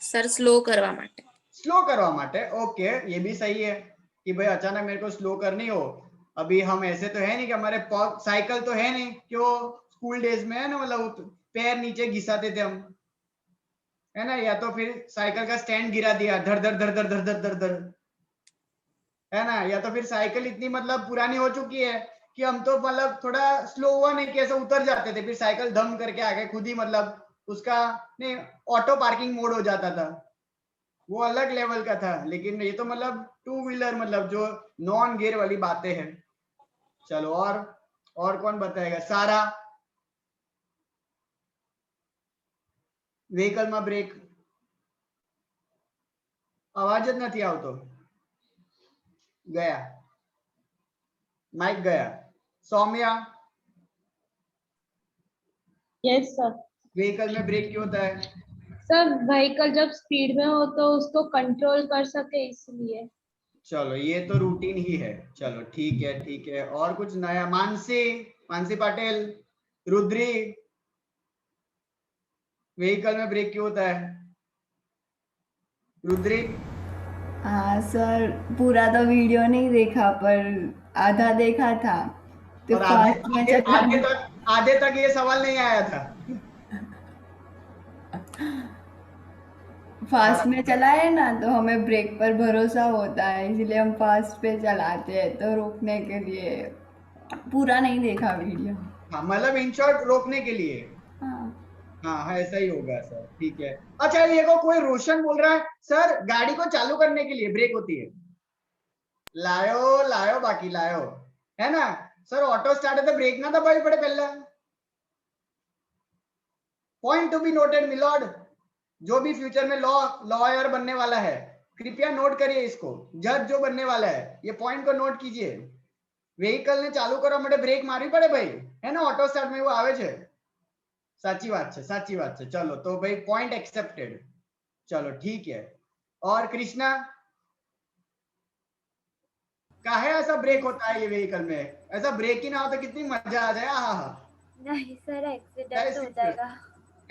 સર સ્લો કરવા માટે. स्लो करवा माटे, ओके, ये भी सही है कि भाई अचानक मेरे को स्लो करनी हो। अभी हम ऐसे तो है नहीं कि हमारे साइकिल तो है नहीं, क्यों स्कूल डेज में है ना, मतलब पैर नीचे घिसाते थे हम, है ना, या तो फिर साइकिल का स्टैंड गिरा दिया, धर धर धर धर धर धर धर धर, है ना, या तो फिर साइकिल इतनी मतलब पुरानी हो चुकी है कि हम तो मतलब थोड़ा स्लो हुआ नहीं कि ऐसे उतर जाते थे, फिर साइकिल धम करके आगे खुद ही मतलब उसका नहीं ऑटो पार्किंग मोड हो जाता था, वो अलग लेवल का था। लेकिन ये तो मतलब टू व्हीलर, मतलब जो नॉन गियर वाली बातें हैं। चलो और कौन बताएगा? सारा, व्हीकल में ब्रेक, आवाज ज नहीं आवतो, गया माइक गया। Soumya, yes sir. व्हीकल में ब्रेक क्यों होता है? सर व्हीकल जब स्पीड में हो तो उसको कंट्रोल कर सके इसलिए। चलो ये तो रूटीन ही है, चलो ठीक है, ठीक है। और कुछ नया? मानसी पाटिल, रुद्री, व्हीकल में ब्रेक क्यों होता है? रुद्री, हाँ सर, पूरा तो वीडियो नहीं देखा पर आधा देखा था, तो और फास्ट में आधे तक ये सवाल नहीं आया था। फास्ट में चलाए ना तो हमें ब्रेक पर भरोसा होता है, इसलिए हम फास्ट पे चलाते हैं, तो रोकने के लिए पूरा नहीं देखा वीडियो। हाँ, मतलब इन शॉर्ट रोकने के लिए। हाँ, ऐसा ही होगा सर, ठीक है। अच्छा, ये को कोई रोशन बोल रहा है, सर गाड़ी को चालू करने के लिए ब्रेक होती है। लायो लायो बाकी लायो, है ना सर। ऑटो स्टार्ट है तो ब्रेक ना दबाई पड़े पहले। Point to be noted milord, जो भी फ्यूचर में लॉयर बनने वाला है कृपया नोट करिए इसको, जज जो बनने वाला है ये पॉइंट को नोट कीजिए। व्हीकल ने चालू करो માટે ब्रेक मारवी પડે भाई, है ना। ऑटो स्टार्ट में वो आवे छे, साची बात है, साची बात है। चलो तो भाई पॉइंट एक्सेप्टेड, चलो ठीक है। और कृष्णा काहे ऐसा ब्रेक होता है ये व्हीकल में, ऐसा ब्रेक ही ना हो तो कितनी मजा आ जाए। नहीं सर, एक्सीडेंट हो जाएगा।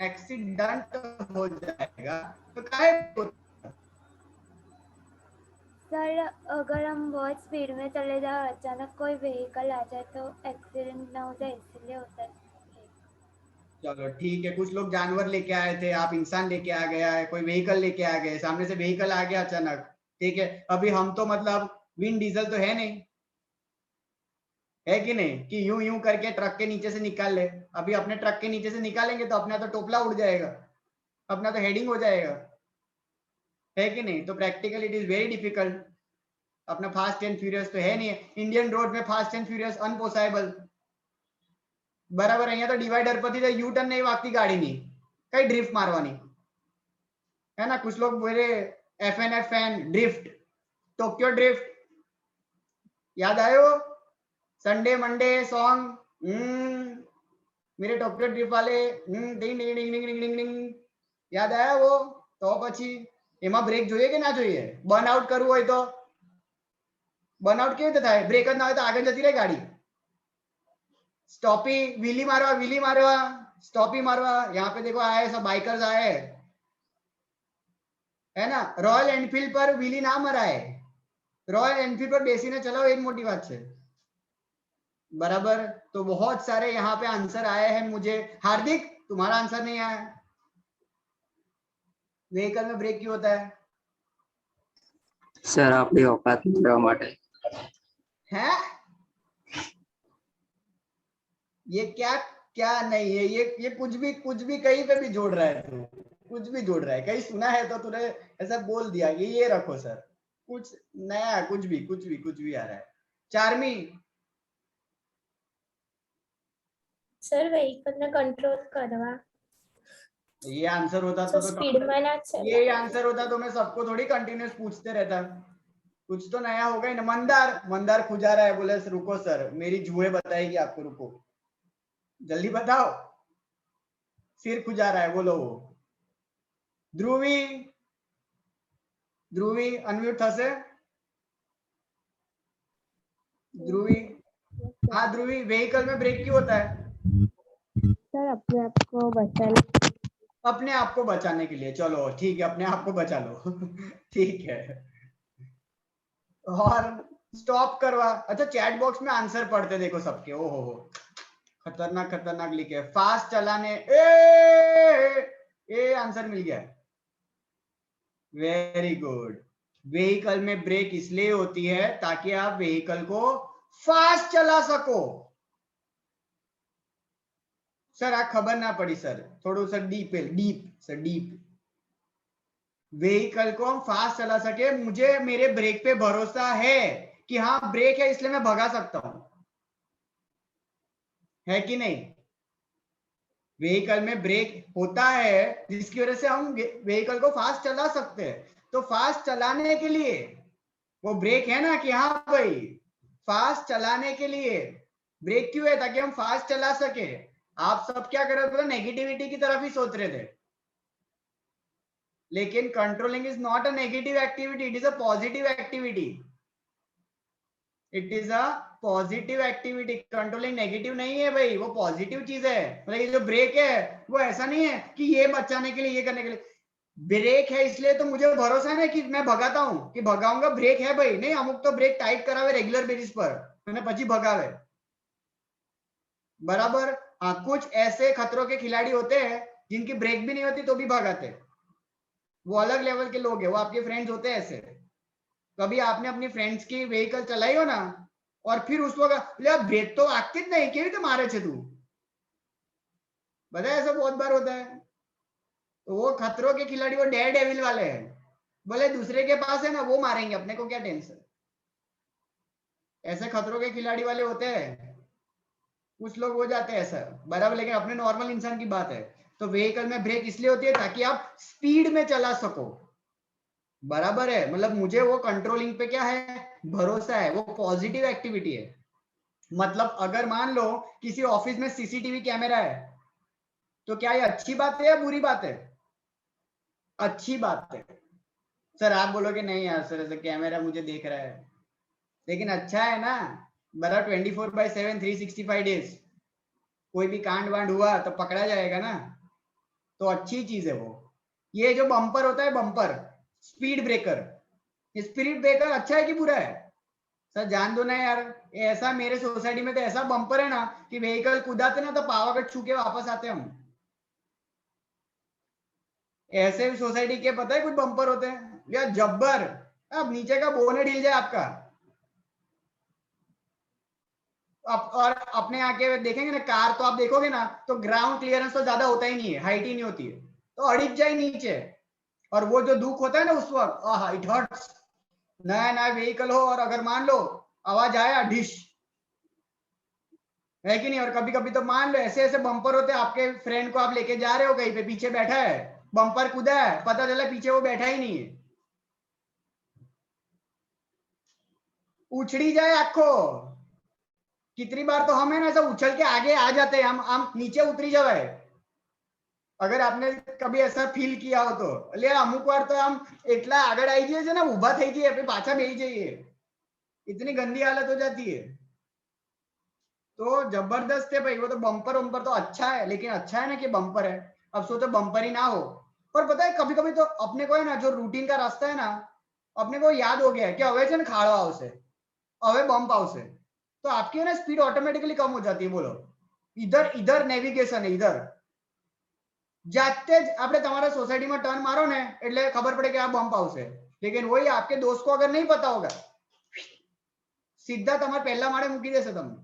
एक्सीडेंट हो जाएगा तो काहे सर अगर हम बहुत स्पीड में चले जाए, अचानक कोई व्हीकल आ जाए तो एक्सीडेंट ना हो जाए, इसलिए होता है। चलो ठीक है, कुछ लोग जानवर लेके आए थे, आप इंसान लेके आ गया है, कोई व्हीकल लेके आ गए, सामने से व्हीकल आ गया अचानक, ठीक है। अभी हम तो मतलब विंड डीजल तो है नहीं, है कि नहीं, कि यूं यूं करके ट्रक के नीचे से निकाल ले। अभी अपने ट्रक के नीचे से निकालेंगे तो अपना तो टोपला उड़ जाएगा, अपना तो हेडिंग हो जाएगा, है कि नहीं। तो practically it is very difficult. अपना फास्ट एंड फ्यूरियस तो है नहीं, इंडियन रोड में फास्ट एंड फ्यूरियस अनपोसाइबल। बराबर અહીંયા તો ડિવાઈડર પરથી તો યુ ટર્ન નહીં વાગતી ગાડીની, કઈ ડ્રિફ્ટ મારવાની, है ना। कुछ लोग बोले FNF fan drift, Tokyo drift याद आयो, संडे मंडे सॉन्ग, मेरे टोक्यो ड्रिफ्ट वाले डिंग डिंग डिंग डिंग डिंग डिंग, याद आया वो। तो પછી એમાં બ્રેક જોઈએ કે ના જોઈએ, બર્न आउट કરવું હોય તો બર્न आउट કેવી રીતે થાય, બ્રેક જ ના હોય તો આગળ જતી રહે गाड़ी। स्टॉपी विली मारवा स्टॉपी मारवा, यहाँ पे देखो आए सब बाइकर्स आए, है ना। रॉयल एनफील्ड पर विली ना मराए, रॉयल एनफील्ड पर बेसी ने चलाओ, एक मोटी बात है, बराबर। तो बहुत सारे यहाँ पे आंसर आए हैं मुझे। हार्दिक तुम्हारा आंसर नहीं आया, व्हीकल में ब्रेक क्यों होता है? सर आपकी औकात मेरा માટે है ये क्या क्या नहीं है, ये कुछ भी कहीं पे भी जोड़ रहा है तू, कुछ भी जोड़ रहा है, कहीं सुना है तो तूने ऐसा बोल दिया कि ये रखो सर, कुछ नया कुछ भी आ रहा है। चार्मी सर व्हीकल ने कंट्रोल करवा, ये आंसर होता तो स्पीड में ना चला, ये आंसर होता तो मैं सबको थोड़ी कंटिन्यूस पूछते रहता, कुछ तो नया होगा ही ना। मंदार खुजा रहा है, बोले रुको सर मेरी जुए बताएगी आपको, रुको जल्दी बताओ, सिर खुजा रहा है, बोलो। ध्रुवी अनम्यूट થશે ध्रुवी। हाँ ध्रुवी, व्हीकल में ब्रेक क्यों होता है? सर अपने आप को बचाने, अपने आप को बचाने के लिए, चलो ठीक है, अपने आप को बचा लो ठीक है। और स्टॉप करवा, अच्छा चैट बॉक्स में आंसर पढ़ते देखो सबके, ओ हो खतरनाक लिखे, फास्ट चलाने, ए आंसर मिल गया, वेरी गुड। व्हीकल में ब्रेक इसलिए होती है ताकि आप व्हीकल को फास्ट चला सको। सर आ खबर ना पड़ी सर, थोड़ा सा डीप व्हीकल को हम फास्ट चला सके, मुझे मेरे ब्रेक पे भरोसा है कि हाँ ब्रेक है इसलिए मैं भगा सकता हूं, है कि नहीं। व्हीकल में ब्रेक होता है जिसकी वजह से हम व्हीकल को फास्ट चला सकते हैं। तो फास्ट चलाने के लिए वो ब्रेक है ना, कि हाँ भाई फास्ट चलाने के लिए ब्रेक क्यों है, ताकि हम फास्ट चला सके। आप सब क्या कर रहे थे, नेगेटिविटी की तरफ ही सोच रहे थे, लेकिन controlling is not a negative activity, it is a positive activity, it is a positive activity. Controlling negative नहीं है भाई, वो पॉजिटिव चीज है। मतलब ये जो ब्रेक है वो ऐसा नहीं है कि ये बचाने के लिए, ये करने के लिए। ब्रेक है इसलिए तो मुझे भरोसा है ना कि मैं भगाता हूं, कि भगाऊंगा, ब्रेक है भाई। नहीं अमुक तो ब्रेक टाइट करावे रेगुलर बेसिस पर, मैंने પછી भगावे, बराबर। हाँ कुछ ऐसे खतरों के खिलाड़ी होते हैं जिनकी ब्रेक भी नहीं होती तो भी भगाते, वो अलग लेवल के लोग हैं, वो आपके फ्रेंड्स होते हैं ऐसे। कभी आपने अपनी फ्रेंड्स की व्हीकल चलाई हो ना, और फिर उस वक्त ब्रेक तो आगती ज नहीं, केवी रीते मारे छे तू, बताया ऐसा बहुत बार होता है। तो वो खतरों के खिलाड़ी, वो डेयर डेविल वाले हैं, बोले दूसरे के पास है ना वो मारेंगे, अपने को क्या टेंशन। ऐसे खतरों के खिलाड़ी वाले होते हैं, कुछ लोग हो जाते हैं ऐसा, बराबर, लेकिन अपने नॉर्मल इंसान की बात है। तो व्हीकल में ब्रेक इसलिए होती है ताकि आप स्पीड में चला सको, बराबर है। मतलब मुझे वो कंट्रोलिंग पे क्या है, भरोसा है, वो पॉजिटिव एक्टिविटी है। मतलब अगर मान लो किसी ऑफिस में सीसीटीवी कैमरा है, तो क्या ये अच्छी बात है या बुरी बात है? अच्छी बात है। सर आप बोलोगे नहीं यार सर, ऐसा कैमरा मुझे देख रहा है, लेकिन अच्छा है ना, बराबर 24/7 365 डेज कोई भी कांड वांड हुआ तो पकड़ा जाएगा ना, तो अच्छी चीज है वो। ये जो बम्पर होता है, bumper speed breaker, speed breaker अच्छा है कि बुरा है? सर जान दो ना यार, ऐसा मेरे सोसाइटी में तो ऐसा बम्पर है ना कि व्हीकल कुदाते ना तो पावागढ़ छू के वापस आते हम। ऐसे भी सोसाइटी के पता है कुछ बम्पर होते हैं यार जब्बर, अब नीचे का बोनेट हिल जाए आपका, और अपने आके देखेंगे ना कार, तो आप देखोगे ना तो ग्राउंड क्लियरेंस तो ज्यादा होता ही नहीं है, हाइट ही नहीं होती है, तो अड़िग जाए नीचे। और वो जो दुख होता है ना उस वक्त, आहा इट हर्ट्स। नया नया व्हीकल हो और अगर मान लो आवाज आया डिश, है कि नहीं? और कभी कभी तो मान लो ऐसे ऐसे बम्पर होते हैं, आपके फ्रेंड को आप लेके जा रहे हो कहीं पे, पीछे बैठा है, बम्पर कूदा है, पता चला पीछे वो बैठा ही नहीं है, उछड़ी जाए आखो। कितनी बार तो हम है ना ऐसा उछल के आगे आ जाते हैं, हम नीचे उतरी जाए। अगर आपने कभी ऐसा फील किया हो तो ले अमुक बार तो हम એટલા આગળ આવી જઈએ છે ને, ઊભા થઈ જઈએ, પછી પાછા બેસી જઈએ, इतनी गंदी हालत हो जाती है। तो जबरदस्त है भाई, वो तो बम्पर वम्पर तो अच्छा है, लेकिन अच्छा है ना कि बम्पर है। अब सोचो बम्पर ही ना हो, और पता है कभी कभी तो अपने को है ना जो रूटीन का रास्ता है ना, अपने को याद हो गया है कि હવે છે ને ખાડો આવશે, હવે બમ્પ આવશે, तो आपकी है ना स्पीड ऑटोमेटिकली कम हो जाती है। बोलो इधर इधर नेविगेशन है, इधर जाते જ આપણે તમારા સોસાયટીમાં ટર્ન મારો ને એટલે ખબર પડે કે આ બમ્પ આવશે, लेकिन वही आपके दोस्त को अगर नहीं पता होगा, सीधा તમારે પહેલા માળે મૂકી દેશે તમને,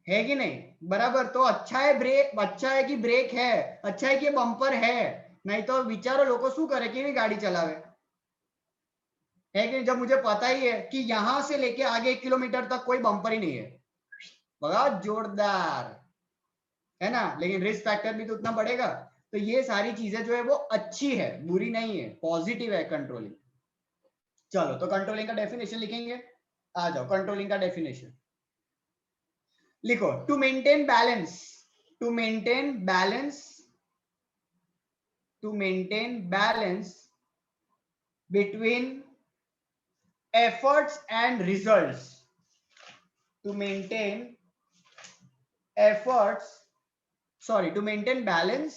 है कि नहीं? बराबर। तो अच्छा है ब्रेक, अच्छा है कि ब्रेक है, अच्छा है कि बम्पर है, नहीं तो विचारो लोगों शू करे केवी गाड़ी चलावे, है कि जब मुझे पता ही है कि यहां से लेके आगे 1 किलोमीटर तक कोई बम्पर ही नहीं है, बहुत जोरदार है ना, लेकिन रिस्क फैक्टर भी तो उतना बढ़ेगा। तो ये सारी चीजें जो है वो अच्छी है, बुरी नहीं है, पॉजिटिव है कंट्रोलिंग। चलो तो कंट्रोलिंग का डेफिनेशन लिखेंगे, आ जाओ कंट्रोलिंग का डेफिनेशन लिखो। To maintain balance, to maintain balance, to maintain balance between efforts and results, to maintain efforts, sorry, to maintain balance,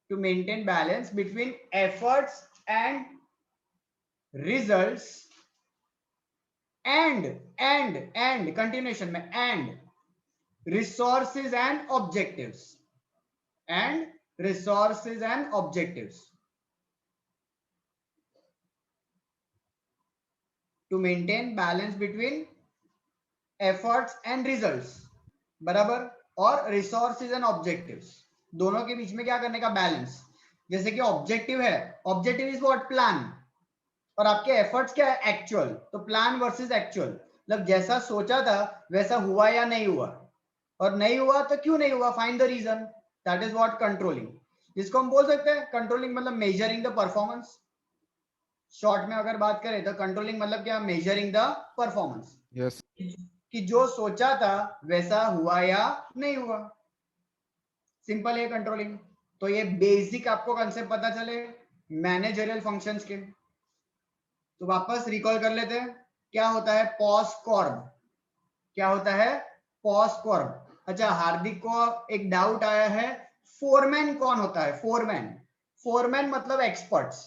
to maintain balance between efforts and results, and continuation में and resources and objectives, and resources and objectives, to maintain balance between efforts and results, बराबर, और resources and objectives, दोनों के बीच में क्या करने का balance. जैसे कि ऑब्जेक्टिव है, ऑब्जेक्टिव इज व्हाट, प्लान, और आपके एफर्ट्स क्या है, एक्चुअल। तो प्लान वर्सेस एक्चुअल, मतलब जैसा सोचा था वैसा हुआ या नहीं हुआ, और नहीं हुआ तो क्यों नहीं हुआ, find the reason, that is what controlling. जिसको हम बोल सकते हैं कंट्रोलिंग मतलब मेजरिंग द परफॉर्मेंस। शॉर्ट में अगर बात करें तो कंट्रोलिंग मतलब क्या, मेजरिंग द परफॉर्मेंस। यस कि जो सोचा था वैसा हुआ या नहीं हुआ, सिंपल है कंट्रोलिंग। तो ये बेसिक आपको कंसेप्ट पता चले मैनेजरियल फंक्शंस के। तो वापस रिकॉल कर लेते हैं, क्या होता है पॉस्कॉर्ब, क्या होता है पॉस्कॉर्ब। अच्छा हार्दिक को एक डाउट आया है, फोरमैन कौन होता है, फोरमैन, फोरमैन मतलब एक्सपर्ट्स,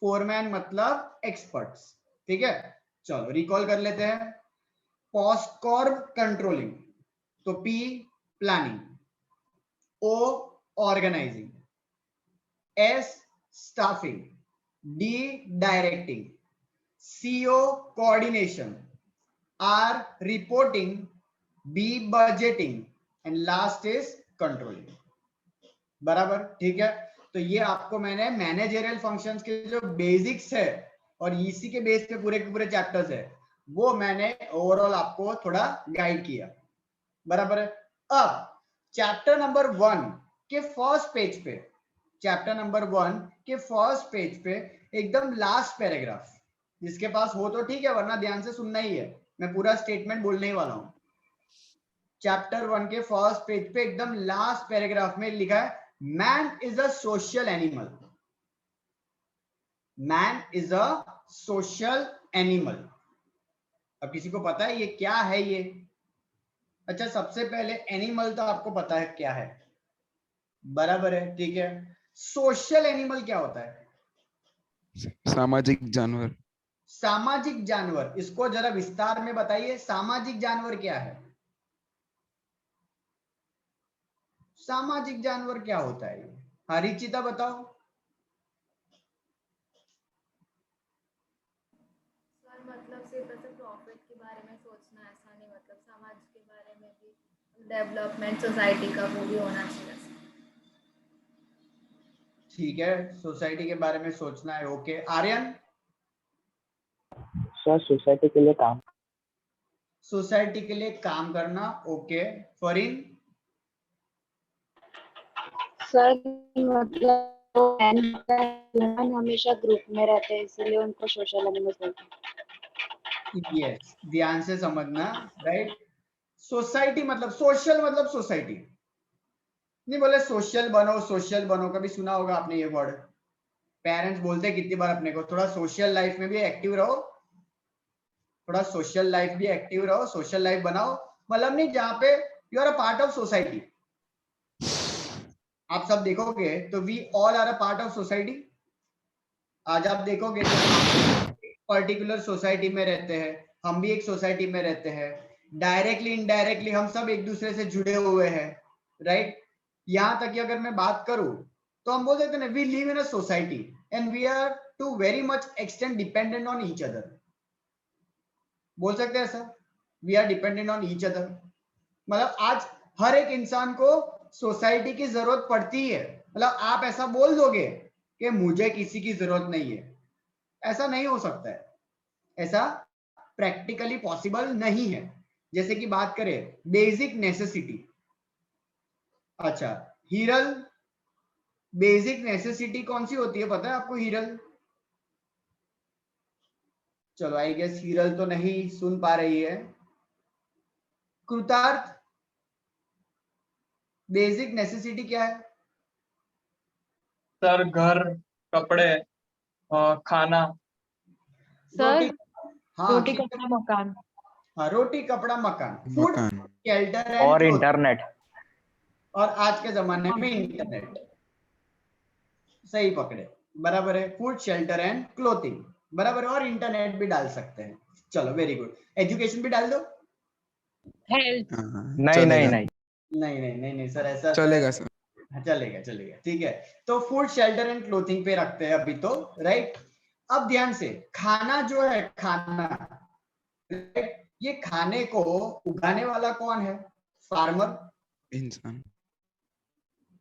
फोरमैन मतलब एक्सपर्ट्स, ठीक है। चलो रिकॉल कर लेते हैं। पॉस्कॉर्ब कंट्रोलिंग, तो P planning, O organising, S staffing, D directing, CO coordination, R reporting, B budgeting, and last is controlling, बराबर, ठीक है। तो ये आपको मैंने मैनेजरियल फंक्शंस के जो बेसिक्स है और इसी के बेस पे पूरे के पूरे चैप्टर्स है, वो मैंने ओवरऑल आपको थोड़ा गाइड किया, बराबर है। अब चैप्टर नंबर 1 के फर्स्ट पेज पे, चैप्टर नंबर 1 के फर्स्ट पेज पे एकदम लास्ट पैराग्राफ, जिसके पास हो तो ठीक है, वरना ध्यान से सुनना ही है, मैं पूरा स्टेटमेंट बोलने ही वाला हूं। चैप्टर 1 के फर्स्ट पेज पे एकदम लास्ट पैराग्राफ में लिखा है, man is a social animal. Man is a social animal. अब किसी को पता है ये क्या है ये? अच्छा, सबसे पहले एनिमल तो आपको पता है क्या है, बराबर है, ठीक है। सोशल एनिमल क्या होता है? सामाजिक जानवर। सामाजिक जानवर, इसको जरा विस्तार में बताइए, सामाजिक जानवर क्या है? सामाजिक जानवर क्या होता है? हरिचिता बताओ। सर मतलब सिर्फ ऐसे प्रॉफिट के बारे में सोचना ऐसा नहीं, मतलब समाज के बारे में भी, डेवलपमेंट सोसाइटी का वो भी होना चाहिए। ठीक है, सोसाइटी के बारे में सोचना है, ओके। आर्यन? सर सोसाइटी के लिए काम। सोसाइटी के लिए काम करना, ओके। फरीन? सर मतलब हमेशा ग्रुप में रहते हैं, इसलिए उनको सोशल एनिमल बोलते हैं। यस, ध्यान से समझना, राइट। सोसाइटी मतलब सोशल, मतलब सोसाइटी नहीं बोले सोशल बनो, सोशल बनो, कभी सुना होगा आपने ये वर्ड? पेरेंट्स बोलते हैं कितनी बार अपने को, थोड़ा सोशल लाइफ में भी एक्टिव रहो, थोड़ा सोशल लाइफ भी एक्टिव रहो, सोशल लाइफ बनाओ, मतलब नहीं जहाँ पे you are a part of society. आप सब देखोगे तो we all are a part of society. आज आप देखोगे पर्टिकुलर सोसाइटी में रहते हैं, हम भी एक सोसाइटी में रहते हैं, डायरेक्टली इनडायरेक्टली हम सब एक दूसरे से जुड़े हुए हैं, राइट। यहाँ तक कि अगर मैं बात करूं तो हम बोल देते हैं we live in a society and we are too very much extend dependent on each other. बोल सकते हैं ऐसा, we are dependent on each other. मतलब आज हर एक इंसान को सोसाइटी की जरूरत पड़ती है। मतलब आप ऐसा बोल दोगे कि मुझे किसी की जरूरत नहीं है, ऐसा नहीं हो सकता है, ऐसा प्रैक्टिकली पॉसिबल नहीं है। जैसे कि बात करें बेसिक नेसेसिटी, अच्छा हीरल, बेसिक नेसेसिटी कौन सी होती है पता है आपको हीरल? चलो आई गेस हीरल तो नहीं सुन पा रही है। कृतार्थ, बेसिक नेसेसिटी क्या है? सर घर, कपड़े, खाना। सर हाँ, रोटी कपड़ा मकान। हाँ, रोटी कपड़ा मकान, फूड शेल्टर और इंटरनेट, और आज के जमाने में इंटरनेट। सही पकड़े, बराबर है, फूड शेल्टर एंड क्लोथिंग, बराबर है, और इंटरनेट भी डाल सकते हैं। चलो वेरी गुड। एजुकेशन भी डाल दो। हेल्थ नहीं नहीं नहीं नहीं सर, ऐसा चलेगा सर, चलेगा चलेगा, ठीक है। तो फूड शेल्टर एंड क्लोथिंग पे रखते हैं अभी तो, राइट। अब ध्यान से, खाना जो है, खाना, राइट, ये खाने को उगाने वाला कौन है? फार्मर, इंसान,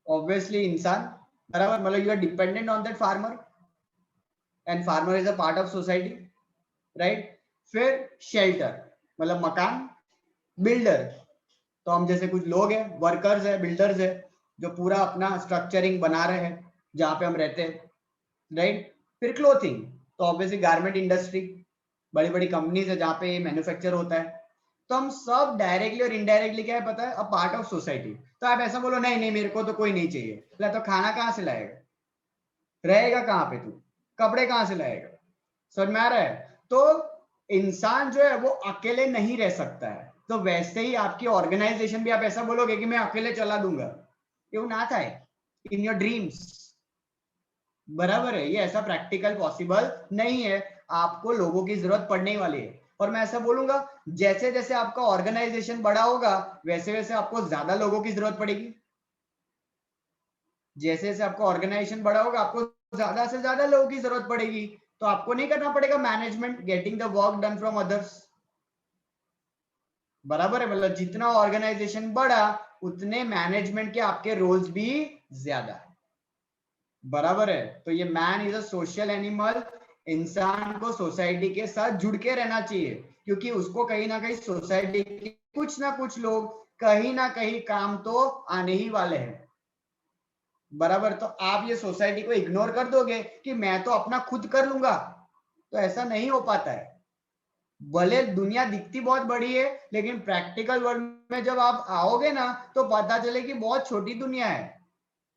ऑब्वियसली इंसान, बराबर। मतलब you are dependent on that farmer and farmer is a part of society, right. फिर शेल्टर मतलब मकान, बिल्डर तो हम जैसे कुछ लोग हैं, वर्कर्स है, बिल्डर्स है, जो पूरा अपना स्ट्रक्चरिंग बना रहे हैं जहां पे हम रहते हैं, राइट। फिर क्लोथिंग तो ऑब्वियसली गारमेंट इंडस्ट्री, बड़ी बड़ी कंपनीज है जहाँ पे मैन्युफैक्चर होता है। तो हम सब डायरेक्टली और इनडायरेक्टली क्या है पता है, अ पार्ट ऑफ सोसाइटी। तो आप ऐसा बोलो नहीं मेरे को तो कोई नहीं चाहिए, तो खाना कहाँ से लाएगा, रहेगा कहाँ पे तू, कपड़े कहाँ से लाएगा? समझ में आ रहा है? तो इंसान जो है वो अकेले नहीं रह सकता है। तो वैसे ही आपकी ऑर्गेनाइजेशन भी आप ऐसा बोलोगे कि मैं अकेले चला दूंगा, ये ना था इन योर ड्रीम्स, बराबर है, ये ऐसा प्रैक्टिकल पॉसिबल नहीं है। आपको लोगों की जरूरत पड़ने वाली है। और मैं ऐसा बोलूंगा जैसे जैसे आपका ऑर्गेनाइजेशन बड़ा होगा वैसे वैसे आपको ज्यादा लोगों की जरूरत पड़ेगी। जैसे जैसे आपका ऑर्गेनाइजेशन बड़ा होगा आपको ज्यादा से ज्यादा लोगों की जरूरत पड़ेगी। तो आपको नहीं करना पड़ेगा management, getting the work done from others, बराबर है। मतलब जितना ऑर्गेनाइजेशन बड़ा उतने मैनेजमेंट के आपके रोल्स भी ज्यादा है, बराबर है। तो ये man is a social animal इंसान को सोसाइटी के साथ जुड़ के रहना चाहिए, क्योंकि उसको कहीं ना कहीं सोसाइटी के कुछ ना कुछ लोग कहीं ना कहीं काम तो आने ही वाले हैं, बराबर। तो आप ये सोसाइटी को इग्नोर कर दोगे कि मैं तो अपना खुद कर लूंगा, तो ऐसा नहीं हो पाता है। भले दुनिया दिखती बहुत बड़ी है, लेकिन प्रैक्टिकल वर्ल्ड में जब आप आओगे ना तो पता चले कि बहुत छोटी दुनिया है।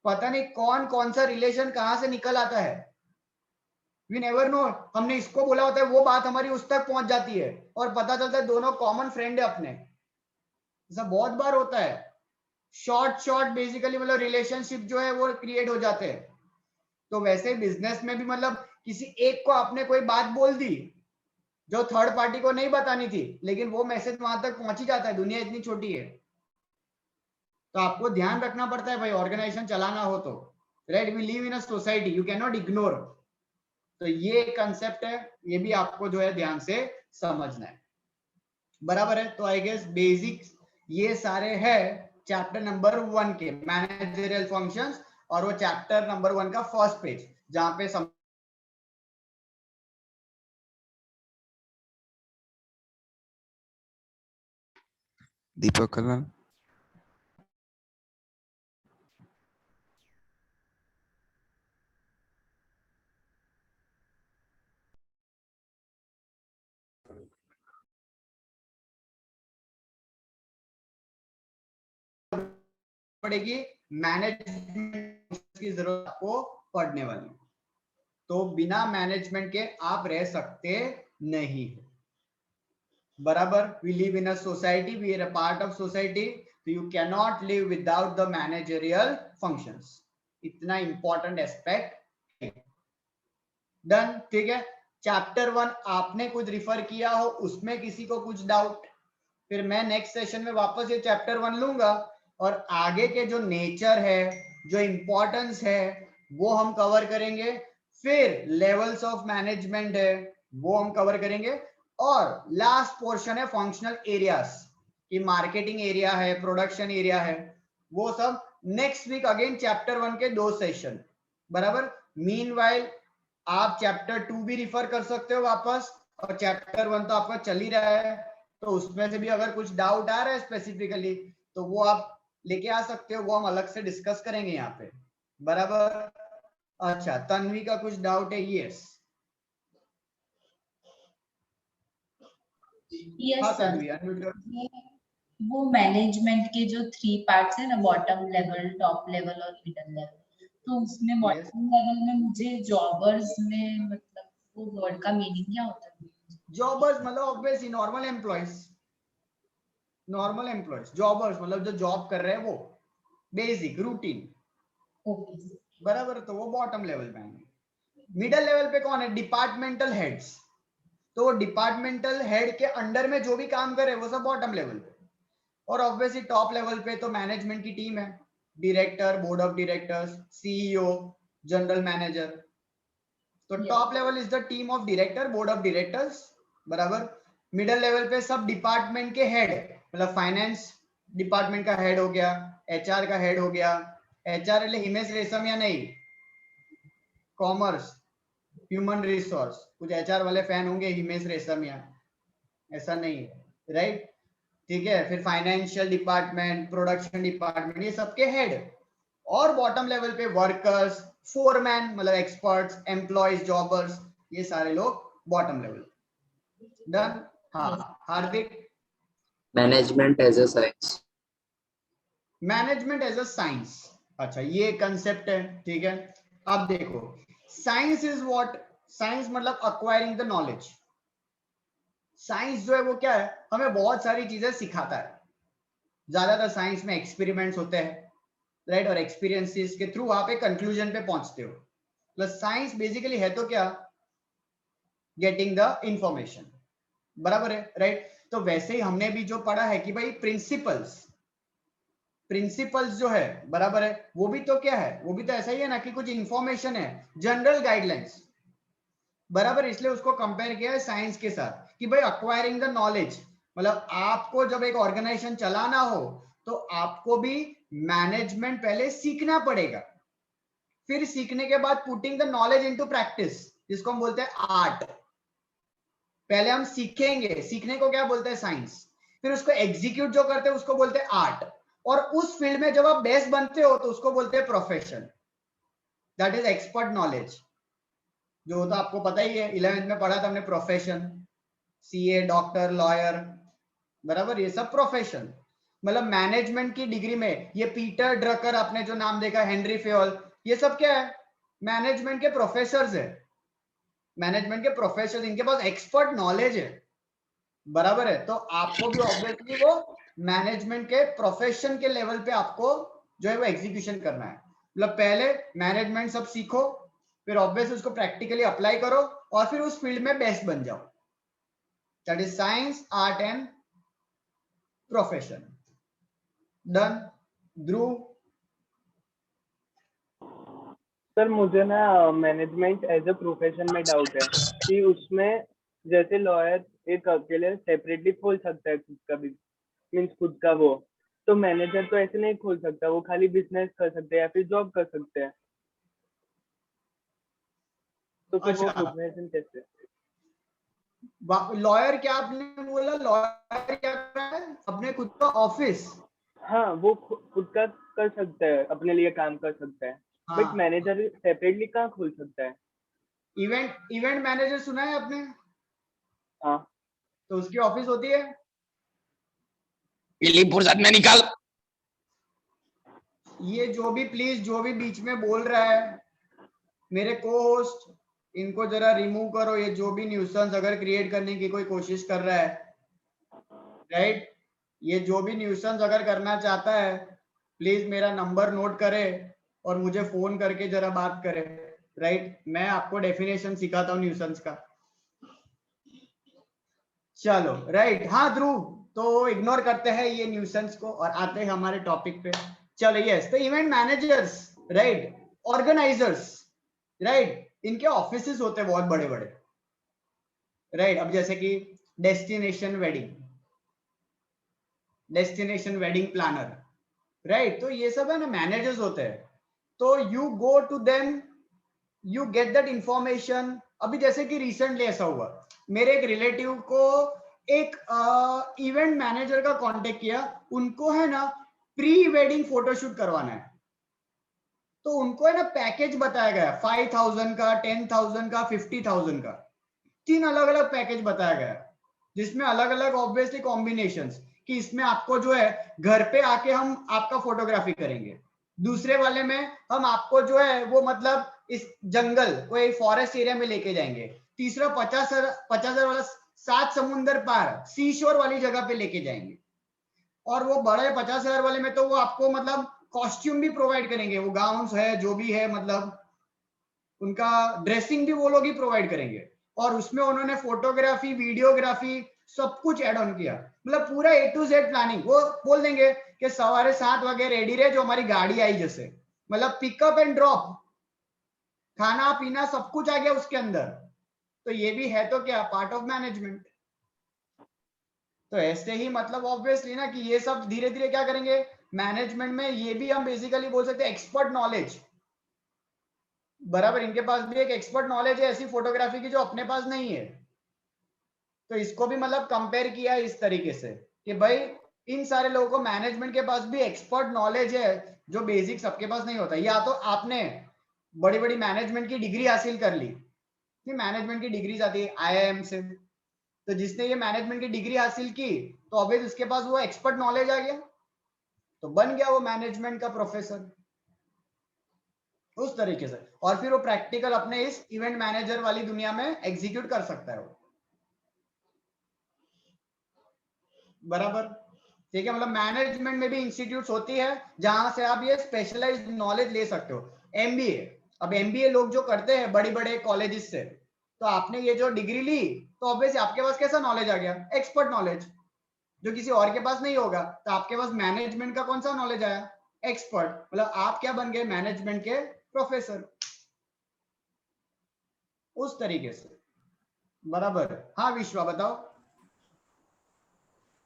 पता नहीं कौन कौन सा रिलेशन कहां से निकल आता है, वी नेवर नो। हमने इसको बोला होता है, वो बात हमारी उस तक पहुंच जाती है और पता चलता है दोनों कॉमन फ्रेंड है अपने। ऐसा बहुत बार होता है। शॉर्ट बेसिकली मतलब रिलेशनशिप जो है वो क्रिएट हो जाते हैं। तो वैसे बिजनेस में भी मतलब किसी एक को आपने कोई बात बोल दी जो थर्ड पार्टी को नहीं बतानी थी, लेकिन वो मैसेज वहां तक पहुंच ही जाता है, दुनिया इतनी छोटी है। तो आपको ध्यान रखना पड़ता है भाई, ऑर्गेनाइजेशन चलाना हो तो, right. We live in a society, you can not ignore. तो ये कंसेप्ट है, ये भी आपको जो है ध्यान से समझना है, बराबर है। तो आई गेस बेसिक ये सारे है चैप्टर नंबर 1 के मैनेजरियल फंक्शंस, और वो चैप्टर नंबर 1 का फर्स्ट पेज जहां पे दीपक कलाल। पड़ेगी मैनेजमेंट की जरूरत आपको पड़ने वाली, तो बिना मैनेजमेंट के आप रह सकते नहीं, बराबर। We live in a society, we are a part of society, so you cannot live without the managerial functions। इतना इंपॉर्टेंट एस्पेक्ट। डन, ठीक है। चैप्टर 1 आपने कुछ रिफर किया हो, उसमें किसी को कुछ डाउट, फिर मैं नेक्स्ट सेशन में वापस ये चैप्टर 1 लूंगा और आगे के जो नेचर है, जो इंपॉर्टेंस है, वो हम कवर करेंगे। फिर लेवल्स ऑफ मैनेजमेंट है, वो हम कवर करेंगे। और लास्ट पोर्शन है फंक्शनल एरियाज, कि मार्केटिंग एरिया है, प्रोडक्शन एरिया है, वो सब नेक्स्ट वीक अगेन चैप्टर 1 के 2 सेशन, बराबर। मीनवाइल आप चैप्टर 2 भी रिफर कर सकते हो वापस, और चैप्टर 1 तो आपका चल ही रहा है, तो उसमें से भी अगर कुछ डाउट आ रहा है स्पेसिफिकली तो वो आप लेके आ सकते हो, वो हम अलग से डिस्कस करेंगे यहाँ पे, बराबर। अच्छा, तन्वी का कुछ डाउट है? यस हाँ तन्वी, अनम्यूट कर। वो मैनेजमेंट के जो 3 पार्ट्स है ना, बॉटम लेवल, टॉप लेवल और मिडल लेवल, तो उसमें बॉटम लेवल में मुझे जॉबर्स में मतलब वो वर्ड का मीनिंग क्या होता है? जॉबर्स मतलब obviously normal employees, normal employees. Jobbers मतलब जो जॉब कर रहे हैं, वो बेसिक रूटीन, बराबर। तो वो बॉटम लेवल पे आएंगे। मिडल लेवल पे कौन है? Departmental heads. तो डिपार्टमेंटल हेड के अंडर में जो भी काम करे वो सब बॉटम लेवल पे। और ऑब्वियसली टॉप लेवल पे तो मैनेजमेंट की टीम है, director, board of directors, CEO, general manager. तो top level is the team of director, board of directors, बराबर। मिडल लेवल पे सब डिपार्टमेंट के हेड, मतलब फाइनेंस डिपार्टमेंट का हेड हो गया, एचआर का हेड हो गया। एचआर એટલે हिमेश रेशमिया नहीं, कॉमर्स, ह्यूमन रिसोर्स। कुछ एचआर वाले फैन होंगे हिमेश रेशमिया, ऐसा नहीं है, राइट। ठीक है। फिर फाइनेंशियल डिपार्टमेंट, प्रोडक्शन डिपार्टमेंट, ये सबके हेड। और बॉटम लेवल पे वर्कर्स, फोरमैन मतलब एक्सपर्ट्स, एम्प्लॉयज, जॉबर्स, ये सारे लोग बॉटम लेवल। डन। हाँ Hardik. Management as a science. Management as a science, अच्छा ये कंसेप्ट है, ठीक है। अब देखो, साइंस इज व्हाट? साइंस मतलब अक्वायरिंग द नॉलेज। साइंस जो है वो क्या है? हमें बहुत सारी चीजें सिखाता है। ज्यादातर साइंस में एक्सपेरिमेंट्स होते हैं, राइट, और एक्सपीरियंसेस के थ्रू आप एक कंक्लूजन पे पहुंचते हो। प्लस साइंस बेसिकली है तो क्या? गेटिंग द इंफॉर्मेशन, बराबर है, राइट। तो वैसे ही हमने भी जो पढ़ा है कि भाई प्रिंसिपल्स जो है, बराबर है, वो भी तो क्या है? वो भी तो ऐसा ही है ना कि कुछ इंफॉर्मेशन है, जनरल गाइडलाइंस, बराबर। इसलिए उसको कंपेयर किया है साइंस के साथ कि भाई अक्वायरिंग द नॉलेज मतलब आपको जब एक ऑर्गेनाइजेशन चलाना हो तो आपको भी मैनेजमेंट पहले सीखना पड़ेगा, फिर सीखने के बाद putting the knowledge into practice, जिसको हम बोलते हैं आर्ट। पहले हम सीखेंगे, सीखने को क्या बोलते हैं साइंस, फिर उसको एग्जीक्यूट जो करते हैं उसको बोलते हैं आर्ट, और उस फील्ड में जब आप बेस्ट बनते हो तो उसको बोलते हैं profession, that is expert knowledge. जो तो आपको पता ही है, 11th में पढ़ा था हमने प्रोफेशन, सीए, डॉक्टर, लॉयर, बराबर, ये सब प्रोफेशन। मतलब मैनेजमेंट की डिग्री में ये पीटर ड्रकर, आपने जो नाम देखा, हेनरी फेयोल, ये सब क्या है, मैनेजमेंट के प्रोफेसर्स है, मैनेजमेंट के प्रोफेसर, इनके पास एक्सपर्ट नॉलेज है, बराबर है। तो आपको भी ऑब्वियसली वो मैनेजमेंट के प्रोफेशन के लेवल पे आपको जो है वो एग्जीक्यूशन करना है। मतलब पहले मैनेजमेंट सब सीखो, फिर ऑब्वियसली उसको प्रैक्टिकली अप्लाई करो और फिर उस फील्ड में बेस्ट बन जाओ। That is science, art and profession. Done. Dhruv? Sir मुझे ना मैनेजमेंट एज अ प्रोफेशन में डाउट है कि उसमें जैसे लॉयर एक अकेले सेपरेटली खोल सकता है खुद का भी, मीन्स खुद का वो, तो मैनेजर तो ऐसे नहीं खोल सकता, वो खाली बिजनेस कर सकते हैं या फिर जॉब कर सकते हैं, तो फिर वो प्रोफेशन कैसे? लॉयर क्या आपने बोला, लॉयर क्या कर रहा है, अपने खुद का ऑफिस? हाँ, वो खुद का कर सकता है, अपने लिए काम कर सकता है, बट मैनेजर सेपरेटली कहाँ खोल सकता है? इवेंट मैनेजर सुना है आपने? हाँ। तो उसकी ऑफिस होती है, फुर्सत में निकल। ये जो भी प्लीज, जो भी बीच में बोल रहा है, मेरे को होस्ट, इनको जरा रिमूव करो। ये जो भी न्यूसेंस अगर क्रिएट करने की कोई कोशिश कर रहा है, राइट, ये जो भी न्यूसेंस अगर करना चाहता है, प्लीज मेरा नंबर नोट करे और मुझे फोन करके जरा बात करे, राइट। मैं आपको डेफिनेशन सिखाता हूँ न्यूसेंस का। चलो, राइट। हाँ ध्रुव, तो इग्नोर करते हैं ये न्यूसेंस को और आते हैं हमारे टॉपिक पे। चलो, यस, तो event managers, right, organisers, right, इनके ऑफिसेस होते हैं बहुत बड़े बड़े, राइट। अब जैसे कि डेस्टिनेशन वेडिंग प्लानर, राइट, तो ये सब है ना, मैनेजर्स होते हैं। तो you go to them, you get that information. अभी जैसे कि रिसेंटली ऐसा हुआ, मेरे एक रिलेटिव को एक इवेंट मैनेजर का कांटेक्ट किया, उनको है ना प्री वेडिंग फोटोशूट करवाना है, तो उनको है ना पैकेज बताया गया 5,000 का, 10,000 का, 50,000 का, 3 अलग अलग पैकेज बताया गया, जिसमें अलग अलग ऑब्वियसली कॉम्बिनेशंस, कि इसमें आपको जो है घर पे आके हम आपका फोटोग्राफी करेंगे, दूसरे वाले में हम आपको जो है वो मतलब इस जंगल, कोई फॉरेस्ट एरिया में लेके जाएंगे, तीसरा 50,000 वाला 7 समुंदर पार सी शोर वाली जगह पे लेके जाएंगे, और वो बड़े 50,000 वाले में तो वो आपको मतलब कॉस्ट्यूम भी प्रोवाइड करेंगे, वो गाउन्स है जो भी है, मतलब उनका ड्रेसिंग भी वो लोग ही प्रोवाइड करेंगे, और उसमें उन्होंने फोटोग्राफी, वीडियोग्राफी सब कुछ एड ऑन किया, मतलब पूरा A to Z प्लानिंग। वो बोल देंगे कि 7:15 बजे रेडी रहे, जो हमारी गाड़ी आई जैसे, मतलब पिकअप एंड ड्रॉप, खाना पीना सब कुछ आ गया उसके अंदर। तो ये भी है तो क्या, पार्ट ऑफ मैनेजमेंट। तो ऐसे ही मतलब ऑब्वियसली ना कि ये सब धीरे धीरे क्या करेंगे मैनेजमेंट में, ये भी हम बेसिकली बोल सकते हैं एक्सपर्ट नॉलेज, बराबर। इनके पास भी एक एक्सपर्ट नॉलेज है ऐसी फोटोग्राफी की जो अपने पास नहीं है। तो इसको भी मतलब कंपेयर किया इस तरीके से कि भाई इन सारे लोगों को मैनेजमेंट के पास भी एक्सपर्ट नॉलेज है जो बेसिक सबके पास नहीं होता। या तो आपने बड़ी बड़ी मैनेजमेंट की डिग्री हासिल कर ली, मैनेजमेंट की डिग्री आती है IIM से, तो जिसने ये मैनेजमेंट की डिग्री हासिल की तो ऑब्वियस उसके पास वो एक्सपर्ट नॉलेज आ गया, तो बन गया वो मैनेजमेंट का प्रोफेसर उस तरीके से। और फिर वो प्रैक्टिकल अपने इस इवेंट मैनेजर वाली दुनिया में एग्जीक्यूट कर सकता है वो, बराबर। ठीक है, मतलब मैनेजमेंट में भी इंस्टीट्यूट्स होती है जहां से आप ये स्पेशलाइज्ड नॉलेज ले सकते हो। MBA, अब MBA लोग जो करते हैं बड़ी बड़े कॉलेजेस से, तो आपने ये जो डिग्री ली तो ऑब्वियसली आपके पास कैसा नॉलेज आ गया, एक्सपर्ट नॉलेज, जो किसी और के पास नहीं होगा। तो आपके पास मैनेजमेंट का कौन सा नॉलेज आया, एक्सपर्ट, मतलब आप क्या बन गए, मैनेजमेंट के प्रोफेसर, उस तरीके से, बराबर। हाँ विश्वा बताओ।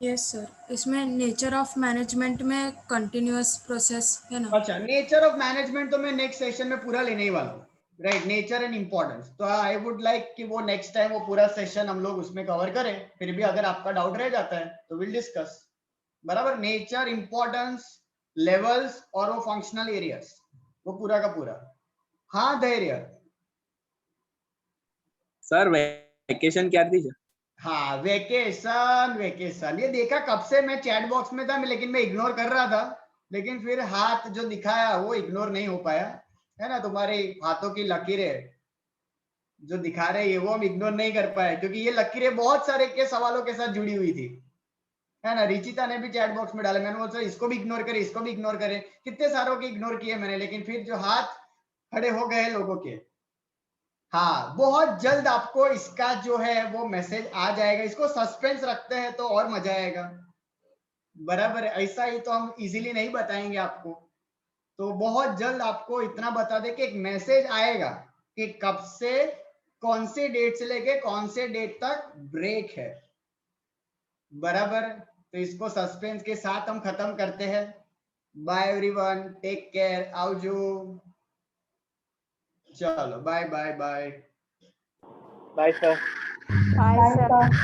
यस सर, इसमें नेचर ऑफ मैनेजमेंट में कंटिन्यूअस प्रोसेस है ना? अच्छा, नेचर ऑफ मैनेजमेंट तो मैं नेक्स्ट सेशन में पूरा लेने ही वाला हूँ, राइट, नेचर एंड इम्पोर्टेंस। तो आई वुड लाइक कि वो नेक्स्ट टाइम वो पूरा सेशन हम लोग उसमें कवर करें, फिर भी अगर आपका डाउट रह जाता है तो विल डिस्कस। बराबर, नेचर, इम्पोर्टेंस, लेवल्स और वो फंक्शनल एरियाज, वो पूरा का पूरा। हाँ धैर्य। सर वेकेशन क्या दीजिए? हाँ वेकेशन, वेकेशन ये देखा कब से मैं चैट बॉक्स में था, लेकिन मैं इग्नोर कर रहा था, लेकिन फिर हाथ जो दिखाया वो इग्नोर नहीं हो पाया, है ना। तुम्हारे हाथों की लकीरें जो दिखा रहे हैं वो हम इग्नोर नहीं कर पाए, क्योंकि ये लकीरें बहुत सारे के सवालों के साथ जुड़ी हुई थी, है ना। रिचिता ने भी चैट बॉक्स में डाला, मैंने बोला इसको भी इग्नोर करे, इसको भी इग्नोर करे, कितने सारों के इग्नोर किए मैंने, लेकिन फिर जो हाथ खड़े हो गए लोगों के। हाँ बहुत जल्द आपको इसका जो है वो मैसेज आ जाएगा, इसको सस्पेंस रखते हैं तो और मजा आएगा। बराबर, ऐसा ही तो हम इजीली नहीं बताएंगे आपको, तो बहुत जल्द आपको इतना बता दे कि एक मैसेज आएगा कि कब से कौन से डेट से लेके कौन से डेट तक ब्रेक है। बराबर, तो इसको सस्पेंस के साथ हम खत्म करते हैं। बाय एवरीवन, टेक केयर, आवजो। चलो bye bye bye bye sir. Bye sir.